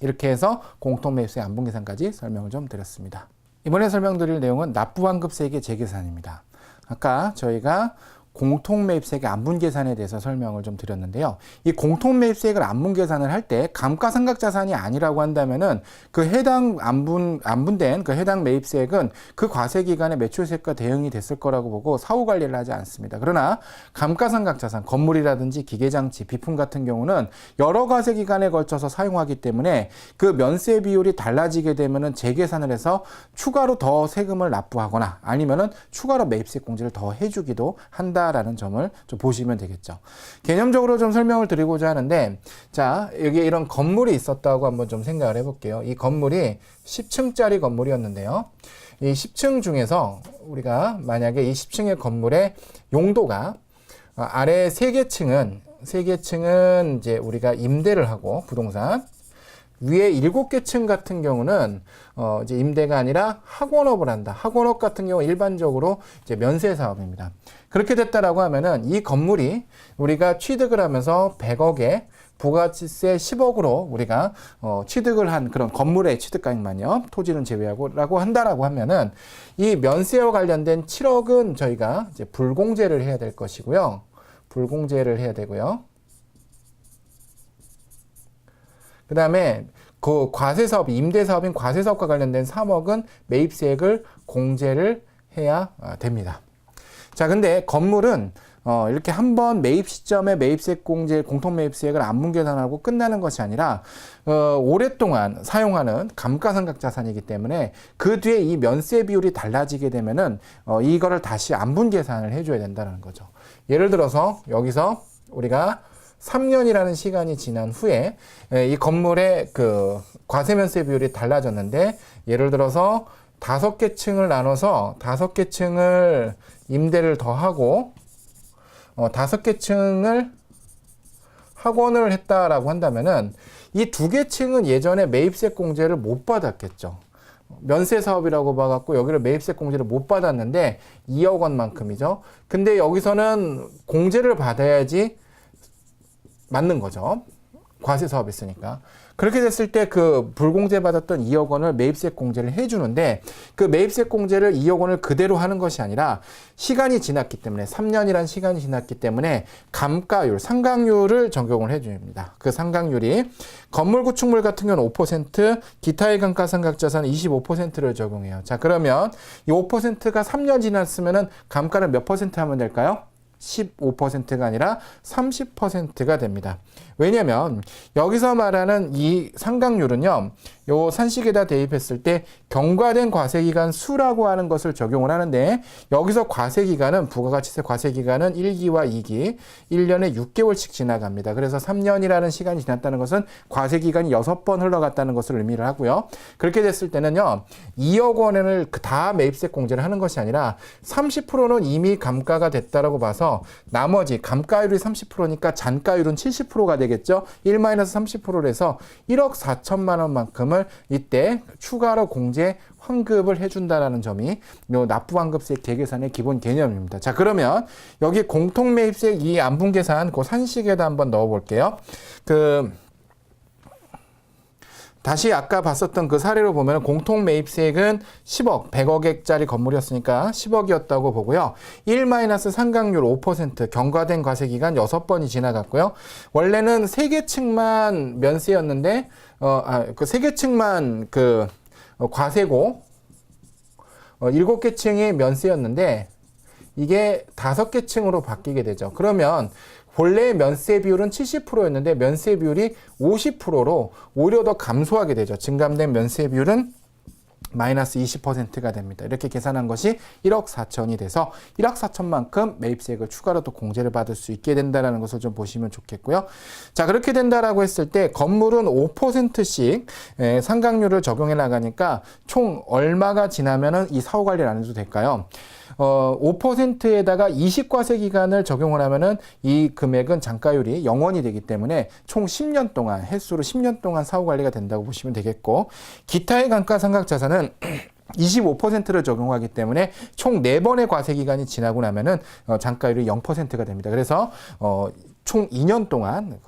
S1: 이렇게 해서 공통매입세 안분 계산까지 설명을 좀 드렸습니다. 이번에 설명드릴 내용은 납부환급세액의 재계산입니다. 아까 저희가 공통매입세액의 안분계산에 대해서 설명을 좀 드렸는데요. 이 공통매입세액을 안분계산을 할 때 감가상각자산이 아니라고 한다면은 그 해당 안분된 그 해당 매입세액은 그 과세기간의 매출세액과 대응이 됐을 거라고 보고 사후관리를 하지 않습니다. 그러나 감가상각자산, 건물이라든지 기계장치, 비품 같은 경우는 여러 과세기간에 걸쳐서 사용하기 때문에 그 면세 비율이 달라지게 되면은 재계산을 해서 추가로 더 세금을 납부하거나 아니면은 추가로 매입세액 공제를 더 해주기도 한다라는 점을 좀 보시면 되겠죠. 개념적으로 좀 설명을 드리고자 하는데, 자, 여기 이런 건물이 있었다고 한번 좀 생각을 해볼게요. 이 건물이 10층짜리 건물이었는데요. 이 10층 중에서 우리가 만약에 이 10층의 건물의 용도가 아래 3개 층은 이제 우리가 임대를 하고 부동산, 위에 7개 층 같은 경우는 이제 임대가 아니라 학원업을 한다. 학원업 같은 경우 일반적으로 이제 면세 사업입니다. 그렇게 됐다라고 하면은 이 건물이 우리가 취득을 하면서 100억에 부가가치세 10억으로 우리가 취득을 한 그런 건물의 취득가액만요. 토지는 제외하고라고 한다라고 하면은 이 면세와 관련된 7억은 저희가 이제 불공제를 해야 될 것이고요. 불공제를 해야 되고요. 그 다음에 그 과세사업, 임대사업인 과세사업과 관련된 3억은 매입세액을 공제를 해야 됩니다. 자, 근데 건물은 이렇게 한번 매입 시점에 매입세액 공제, 공통매입세액을 안분계산하고 끝나는 것이 아니라 오랫동안 사용하는 감가상각자산이기 때문에 그 뒤에 이 면세 비율이 달라지게 되면은 이거를 다시 안분계산을 해줘야 된다는 거죠. 예를 들어서 여기서 우리가 3년이라는 시간이 지난 후에 이 건물의 그 과세면세 비율이 달라졌는데, 예를 들어서 5개 층을 나눠서 5개 층을 임대를 더하고 5개 층을 학원을 했다라고 한다면은 이 2개 층은 예전에 매입세 공제를 못 받았겠죠. 면세 사업이라고 봐갖고 여기를 매입세 공제를 못 받았는데 2억 원만큼이죠. 근데 여기서는 공제를 받아야지 맞는 거죠. 과세 사업이 있으니까. 그렇게 됐을 때 그 불공제 받았던 2억 원을 매입세 공제를 해주는데, 그 매입세 공제를 2억 원을 그대로 하는 것이 아니라 시간이 지났기 때문에 3년이란 시간이 지났기 때문에 감가율, 상각률을 적용을 해줍니다. 그 상각률이 건물 구축물 같은 경우는 5%, 기타의 감가상각자산 25%를 적용해요. 자, 그러면 이 5%가 3년 지났으면은 감가를 몇 퍼센트 하면 될까요? 15%가 아니라 30%가 됩니다. 왜냐면 여기서 말하는 이 상각률은요, 요 산식에다 대입했을 때 경과된 과세기간 수라고 하는 것을 적용을 하는데, 여기서 과세기간은 부가가치세 과세기간은 1기와 2기 1년에 6개월씩 지나갑니다. 그래서 3년이라는 시간이 지났다는 것은 과세기간이 6번 흘러갔다는 것을 의미를 하고요. 그렇게 됐을 때는요, 2억 원을 다 매입세 공제를 하는 것이 아니라 30%는 이미 감가가 됐다라고 봐서 나머지 감가율이 30%니까 잔가율은 70%가 되겠죠. 1-30%를 해서 1억 4천만 원만큼을 이때 추가로 공제 환급을 해준다라는 점이 요 납부환급세액 재계산의 기본 개념입니다. 자, 그러면 여기 공통매입세액 이 안분계산 그 산식에다 한번 넣어 볼게요. 다시 아까 봤었던 그 사례로 보면 공통매입세액은 10억, 100억짜리 건물이었으니까 10억이었다고 보고요. 1-상각률 5%, 경과된 과세기간 6번이 지나갔고요. 원래는 3개 층만 면세였는데, 그 3개 층만 그 과세고, 7개 층이 면세였는데, 이게 5개 층으로 바뀌게 되죠. 그러면 본래 면세 비율은 70%였는데 면세 비율이 50%로 오히려 더 감소하게 되죠. 증감된 면세 비율은 마이너스 20%가 됩니다. 이렇게 계산한 것이 1억 4천이 돼서 1억 4천만큼 매입세액을 추가로 또 공제를 받을 수 있게 된다는 것을 좀 보시면 좋겠고요. 자, 그렇게 된다라고 했을 때 건물은 5%씩 상각률을 적용해 나가니까 총 얼마가 지나면은 이 사후 관리를 안 해도 될까요? 5%에다가 20과세 기간을 적용을 하면은 이 금액은 잔가율이 0원이 되기 때문에 총 10년 동안, 횟수로 10년 동안 사후 관리가 된다고 보시면 되겠고, 기타의 감가상각자산은 25%를 적용하기 때문에 총 4번의 과세 기간이 지나고 나면은 잔가율이 0%가 됩니다. 그래서 총 2년 동안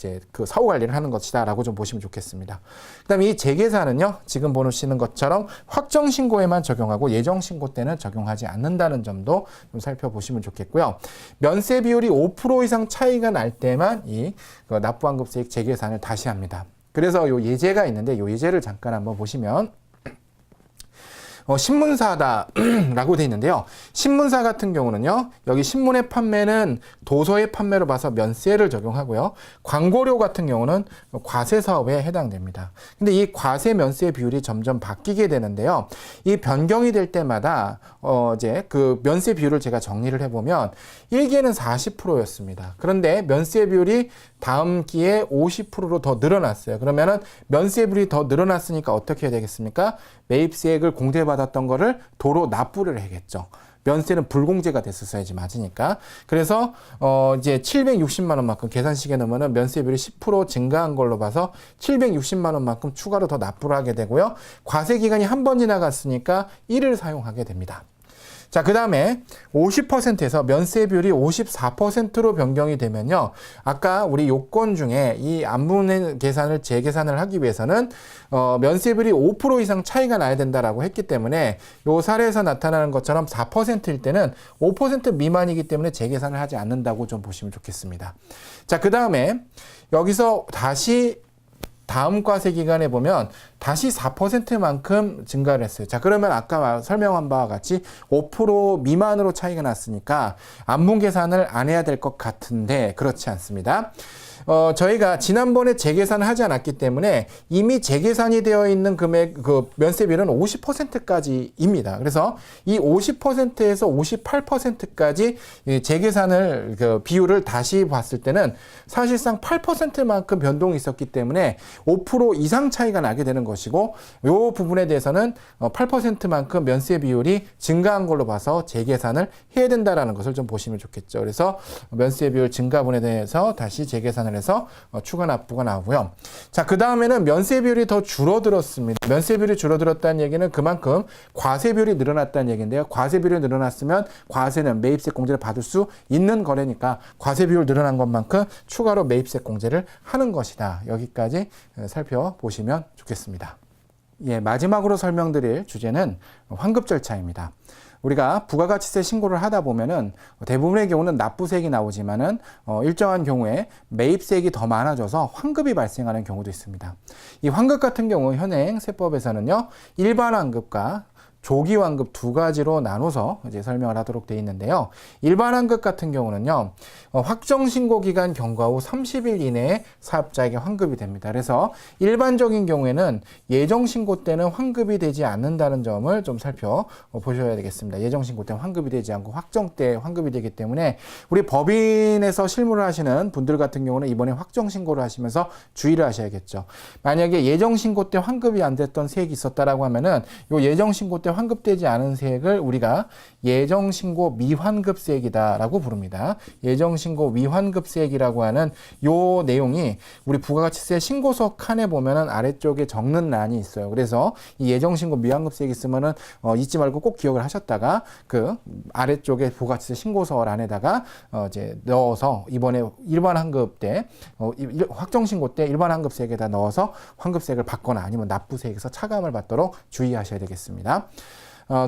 S1: 이제 그 사후 관리를 하는 것이다라고 좀 보시면 좋겠습니다. 그다음에 이 재계산은요, 지금 보시는 것처럼 확정 신고에만 적용하고 예정 신고 때는 적용하지 않는다는 점도 좀 살펴보시면 좋겠고요. 면세 비율이 5% 이상 차이가 날 때만 이 납부환급세액 재계산을 다시 합니다. 그래서 요 예제가 있는데 요 예제를 잠깐 한번 보시면 신문사다라고 되어 있는데요. 신문사 같은 경우는요, 여기 신문의 판매는 도서의 판매로 봐서 면세를 적용하고요. 광고료 같은 경우는 과세 사업에 해당됩니다. 근데 이 과세 면세 비율이 점점 바뀌게 되는데요. 이 변경이 될 때마다 이제 그 면세 비율을 제가 정리를 해보면 1기에는 40%였습니다. 그런데 면세 비율이 다음 기에 50%로 더 늘어났어요. 그러면은 면세 비율이 더 늘어났으니까 어떻게 해야 되겠습니까? 매입세액을 공제받았던 거를 도로 납부를 해야겠죠. 면세는 불공제가 됐었어야지 맞으니까. 그래서 이제 760만 원만큼 계산식에 넣으면 면세비율이 10% 증가한 걸로 봐서 760만 원만큼 추가로 더 납부를 하게 되고요. 과세 기간이 한 번 지나갔으니까 1을 사용하게 됩니다. 자, 그 다음에 50%에서 면세 비율이 54%로 변경이 되면요. 아까 우리 요건 중에 이 안분 계산을 재계산을 하기 위해서는 면세 비율이 5% 이상 차이가 나야 된다라고 했기 때문에 요 사례에서 나타나는 것처럼 4%일 때는 5% 미만이기 때문에 재계산을 하지 않는다고 좀 보시면 좋겠습니다. 자, 그 다음에 여기서 다시 다음 과세 기간에 보면 다시 4%만큼 증가를 했어요. 자, 그러면 아까 설명한 바와 같이 5% 미만으로 차이가 났으니까 안분 계산을 안 해야 될 것 같은데 그렇지 않습니다. 저희가 지난번에 재계산을 하지 않았기 때문에 이미 재계산이 되어 있는 금액, 그 면세비율은 50%까지입니다. 그래서 이 50%에서 58%까지 재계산을, 그 비율을 다시 봤을 때는 사실상 8%만큼 변동이 있었기 때문에 5% 이상 차이가 나게 되는 것이고, 이 부분에 대해서는 8%만큼 면세 비율이 증가한 걸로 봐서 재계산을 해야 된다라는 것을 좀 보시면 좋겠죠. 그래서 면세 비율 증가분에 대해서 다시 재계산을 해서 추가 납부가 나오고요. 자, 그 다음에는 면세 비율이 더 줄어들었습니다. 면세 비율이 줄어들었다는 얘기는 그만큼 과세 비율이 늘어났다는 얘기인데요. 과세 비율이 늘어났으면 과세는 매입세 공제를 받을 수 있는 거래니까 과세 비율 늘어난 것만큼 추가로 매입세 공제를 하는 것이다. 여기까지 살펴보시면 좋겠습니다. 예, 마지막으로 설명드릴 주제는 환급 절차입니다. 우리가 부가가치세 신고를 하다 보면은 대부분의 경우는 납부세액이 나오지만은 일정한 경우에 매입세액이 더 많아져서 환급이 발생하는 경우도 있습니다. 이 환급 같은 경우 현행 세법에서는요, 일반 환급과 조기 환급 두 가지로 나눠서 이제 설명을 하도록 되어 있는데요. 일반 환급 같은 경우는요, 확정 신고 기간 경과 후 30일 이내에 사업자에게 환급이 됩니다. 그래서 일반적인 경우에는 예정 신고 때는 환급이 되지 않는다는 점을 좀 살펴보셔야 되겠습니다. 예정 신고 때는 환급이 되지 않고 확정 때 환급이 되기 때문에 우리 법인에서 실무를 하시는 분들 같은 경우는 이번에 확정 신고를 하시면서 주의를 하셔야겠죠. 만약에 예정 신고 때 환급이 안 됐던 세액이 있었다라고 하면은 요 예정 신고 때 환급되지 않은 세액을 우리가 예정신고 미환급세액이다라고 부릅니다. 예정신고 미환급세액이라고 하는 요 내용이 우리 부가가치세 신고서 칸에 보면은 아래쪽에 적는 란이 있어요. 그래서 이 예정신고 미환급세액 있으면은 잊지 말고 꼭 기억을 하셨다가 그 아래쪽에 부가가치세 신고서 란에다가 이제 넣어서 이번에 일반 환급 때 확정 신고 때 일반 환급세액에다 넣어서 환급세액을 받거나 아니면 납부세액에서 차감을 받도록 주의하셔야 되겠습니다.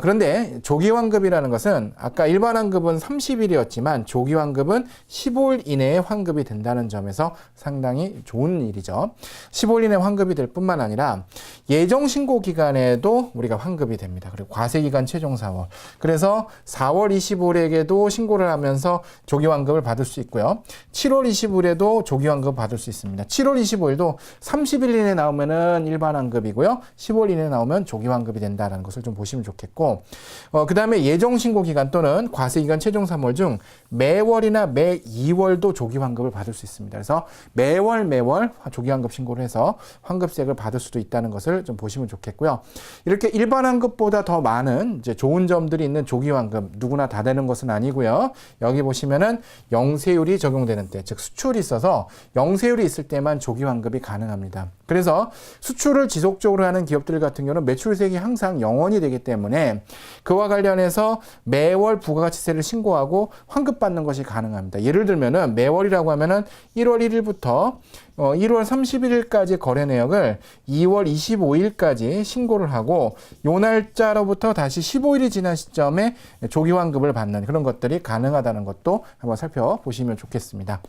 S1: 그런데 조기환급이라는 것은 아까 일반 환급은 30일이었지만 조기환급은 15일 이내에 환급이 된다는 점에서 상당히 좋은 일이죠. 15일 이내에 환급이 될 뿐만 아니라 예정신고 기간에도 우리가 환급이 됩니다. 그리고 과세기간 최종 4월. 그래서 4월 25일에게도 신고를 하면서 조기환급을 받을 수 있고요. 7월 25일에도 조기환급 받을 수 있습니다. 7월 25일도 30일 이내에 나오면은 일반 환급이고요. 15일 이내에 나오면 조기환급이 된다는 것을 좀 보시면 좋겠고, 그 다음에 예정신고 기간 또는 과세기간 최종 3월 중 매월이나 매 2월도 조기환급을 받을 수 있습니다. 그래서 매월 조기환급 신고를 해서 환급세액을 받을 수도 있다는 것을 좀 보시면 좋겠고요. 이렇게 일반 환급보다 더 많은 이제 좋은 점들이 있는 조기환급, 누구나 다 되는 것은 아니고요. 여기 보시면은 영세율이 적용되는 때, 즉 수출이 있어서 영세율이 있을 때만 조기환급이 가능합니다. 그래서 수출을 지속적으로 하는 기업들 같은 경우는 매출세액이 항상 0원이 되기 때문에 때문에 그와 관련해서 매월 부가가치세를 신고하고 환급받는 것이 가능합니다. 예를 들면은 매월이라고 하면은 1월 1일부터 1월 31일까지 거래 내역을 2월 25일까지 신고를 하고 요 날짜로부터 다시 15일이 지난 시점에 조기 환급을 받는 그런 것들이 가능하다는 것도 한번 살펴보시면 좋겠습니다.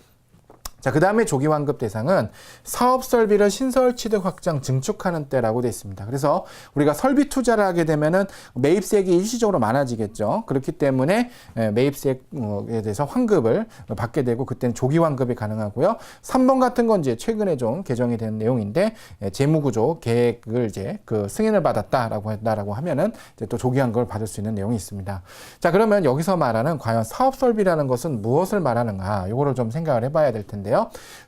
S1: 자, 그 다음에 조기 환급 대상은 사업 설비를 신설 취득 확장 증축하는 때라고 되어 있습니다. 그래서 우리가 설비 투자를 하게 되면은 매입세액이 일시적으로 많아지겠죠. 그렇기 때문에 매입세액에 대해서 환급을 받게 되고 그때는 조기 환급이 가능하고요. 3번 같은 건 이제 최근에 좀 개정이 된 내용인데 재무구조 계획을 이제 그 승인을 받았다라고 했다라고 하면은 이제 또 조기 환급을 받을 수 있는 내용이 있습니다. 자, 그러면 여기서 말하는 과연 사업 설비라는 것은 무엇을 말하는가? 요거를 좀 생각을 해봐야 될 텐데요.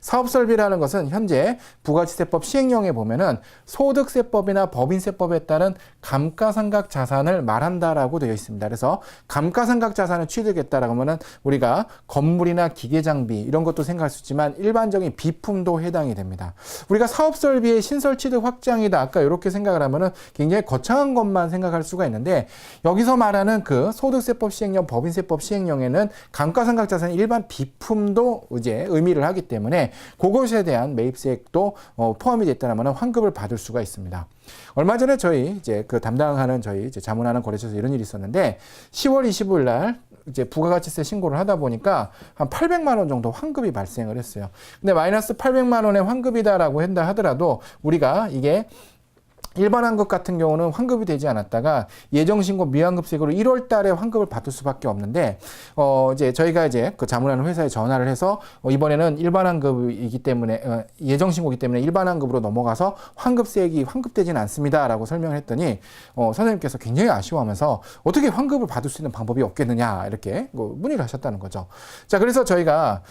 S1: 사업설비라는 것은 현재 부가가치세법 시행령에 보면은 소득세법이나 법인세법에 따른 감가상각 자산을 말한다라고 되어 있습니다. 그래서 감가상각 자산을 취득했다라고 하면은 우리가 건물이나 기계장비 이런 것도 생각할 수 있지만 일반적인 비품도 해당이 됩니다. 우리가 사업설비의 신설취득 확장이다 아까 이렇게 생각을 하면은 굉장히 거창한 것만 생각할 수가 있는데 여기서 말하는 그 소득세법 시행령, 법인세법 시행령에는 감가상각 자산이 일반 비품도 이제 의미를 하기 때문에 그것에 대한 매입세액도 포함이 됐다면 환급을 받을 수가 있습니다. 얼마 전에 저희 이제 그 담당하는 저희 이제 자문하는 거래처에서 이런 일이 있었는데 10월 25일 날 이제 부가가치세 신고를 하다 보니까 한 800만 원 정도 환급이 발생을 했어요. 근데 마이너스 800만 원의 환급이다라고 한다 하더라도 우리가 이게 일반 환급 같은 경우는 환급이 되지 않았다가 예정신고 미환급세액으로 1월 달에 환급을 받을 수밖에 없는데, 이제 저희가 이제 그 자문하는 회사에 전화를 해서, 이번에는 일반 환급이기 때문에, 예정신고이기 때문에 일반 환급으로 넘어가서 환급세액이 환급되진 않습니다라고 설명을 했더니, 선생님께서 굉장히 아쉬워하면서 어떻게 환급을 받을 수 있는 방법이 없겠느냐, 이렇게 문의를 하셨다는 거죠. 자, 그래서 저희가,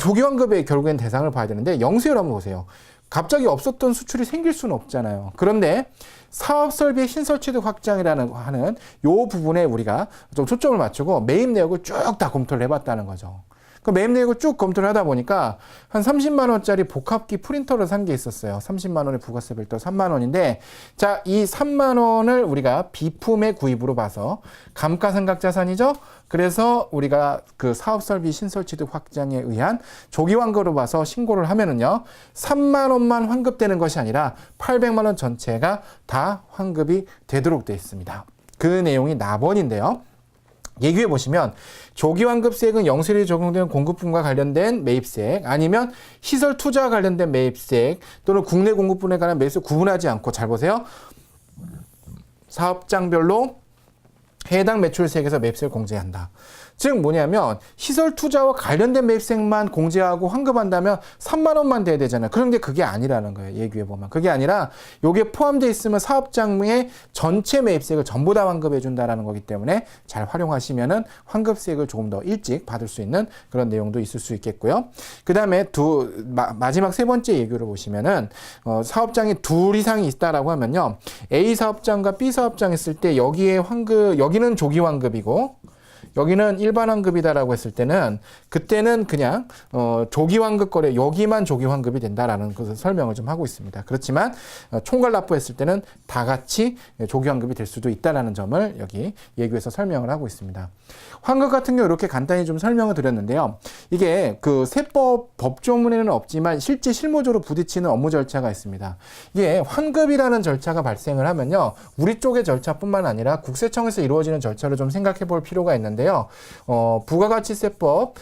S1: 조기 환급의 결국엔 대상을 봐야 되는데, 영수율 한번 보세요. 갑자기 없었던 수출이 생길 수는 없잖아요. 그런데 사업설비의 신설취득 확장이라는 하는 요 부분에 우리가 좀 초점을 맞추고 매입 내역을 쭉 다 검토를 해봤다는 거죠. 그 매입 내역을 쭉 검토를 하다 보니까 한 30만 원짜리 복합기 프린터를 산 게 있었어요. 30만 원의 부가세 별도 3만 원인데, 자, 이 3만 원을 우리가 비품의 구입으로 봐서 감가상각 자산이죠. 그래서 우리가 그 사업설비 신설취득 확장에 의한 조기환급으로 봐서 신고를 하면은요, 3만 원만 환급되는 것이 아니라 800만 원 전체가 다 환급이 되도록 되어 있습니다. 그 내용이 납원인데요. 예규에 보시면 조기환급세액은 영세율이 적용되는 공급분과 관련된 매입세액, 아니면 시설 투자와 관련된 매입세액, 또는 국내 공급분에 관한 매입세액 구분하지 않고, 잘 보세요. 사업장별로 해당 매출세액에서 매입세액을 공제한다. 즉 뭐냐면 시설 투자와 관련된 매입세액만 공제하고 환급한다면 3만 원만 돼야 되잖아요. 그런데 그게 아니라는 거예요. 예규에 보면. 그게 아니라 요게 포함되어 있으면 사업장의 전체 매입세액을 전부 다 환급해 준다라는 거기 때문에 잘 활용하시면은 환급세액을 조금 더 일찍 받을 수 있는 그런 내용도 있을 수 있겠고요. 그 다음에 마지막 세 번째 예규를 보시면은 사업장이 둘 이상이 있다라고 하면요. A 사업장과 B 사업장 있을 때 여기에 여기는 조기 환급이고 여기는 일반 환급이다라고 했을 때는 그때는 그냥 조기 환급 거래 여기만 조기 환급이 된다라는 것을 설명을 좀 하고 있습니다. 그렇지만 총괄 납부했을 때는 다 같이 조기 환급이 될 수도 있다라는 점을 여기 예규에서 설명을 하고 있습니다. 환급 같은 경우 이렇게 간단히 좀 설명을 드렸는데요. 이게 그 세법 법조문에는 없지만 실제 실무적으로 부딪히는 업무 절차가 있습니다. 이게 환급이라는 절차가 발생을 하면요. 우리 쪽의 절차뿐만 아니라 국세청에서 이루어지는 절차를 좀 생각해 볼 필요가 있는데요. 부가가치세법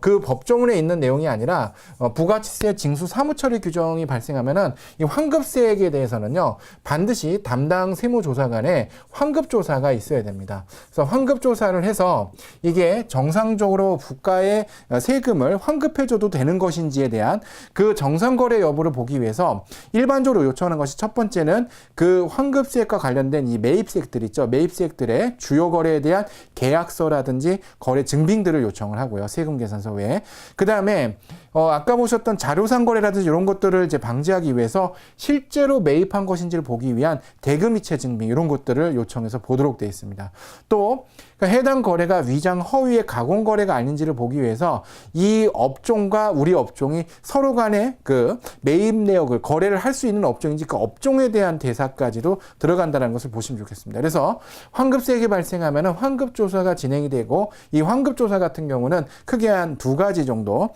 S1: 그 법조문에 있는 내용이 아니라 부가가치세 징수 사무처리 규정이 발생하면은 이 환급세액에 대해서는요. 반드시 담당 세무조사관에 환급조사가 있어야 됩니다. 그래서 환급조사를 해서 이게 정상적으로 국가의 세금을 환급해줘도 되는 것인지에 대한 그 정상거래 여부를 보기 위해서 일반적으로 요청하는 것이 첫 번째는 그 환급세액과 관련된 이 매입세액들 있죠. 매입세액들의 주요 거래에 대한 계약서라든지 거래 증빙들을 요청을 하고요. 세금계산서 외에. 그 다음에 아까 보셨던 자료상 거래라든지 이런 것들을 이제 방지하기 위해서 실제로 매입한 것인지를 보기 위한 대금이체 증빙 이런 것들을 요청해서 보도록 되어 있습니다. 또 그러니까 해당 거래가 위장 허위의 가공 거래가 아닌지를 보기 위해서 이 업종과 우리 업종이 서로 간에 그 매입 내역을 거래를 할 수 있는 업종인지 그 업종에 대한 대사까지도 들어간다는 것을 보시면 좋겠습니다. 그래서 환급세액이 발생하면 환급조사가 진행이 되고 이 환급조사 같은 경우는 크게 한 두 가지 정도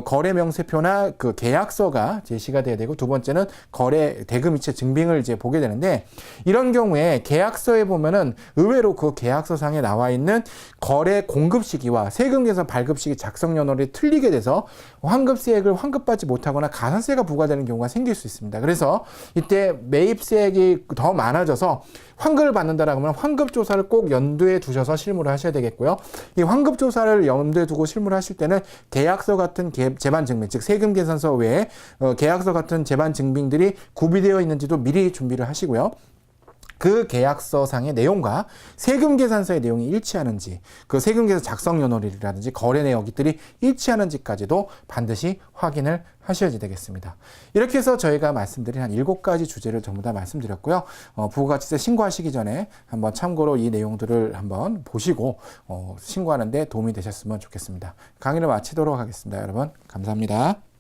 S1: 거래 명세표나 그 계약서가 제시가 돼야 되고 두 번째는 거래 대금이체 증빙을 이제 보게 되는데 이런 경우에 계약서에 보면은 의외로 그 계약서상에 나와 있는 거래 공급 시기와 세금 계산 발급 시기 작성 연월이 틀리게 돼서 환급세액을 환급받지 못하거나 가산세가 부과되는 경우가 생길 수 있습니다. 그래서 이때 매입세액이 더 많아져서 환급을 받는다라고 하면 환급조사를 꼭 염두에 두셔서 실무를 하셔야 되겠고요. 이 환급조사를 염두에 두고 실무를 하실 때는 계약서 같은 제반증빙, 즉 세금계산서 외에 계약서 같은 제반증빙들이 구비되어 있는지도 미리 준비를 하시고요. 그 계약서상의 내용과 세금계산서의 내용이 일치하는지, 그 세금계산 작성 연월이라든지 거래 내역들이 일치하는지까지도 반드시 확인을 하셔야 되겠습니다. 이렇게 해서 저희가 말씀드린 한 7가지 주제를 전부 다 말씀드렸고요. 부가가치세 신고하시기 전에 한번 참고로 이 내용들을 한번 보시고 신고하는 데 도움이 되셨으면 좋겠습니다. 강의를 마치도록 하겠습니다. 여러분 감사합니다.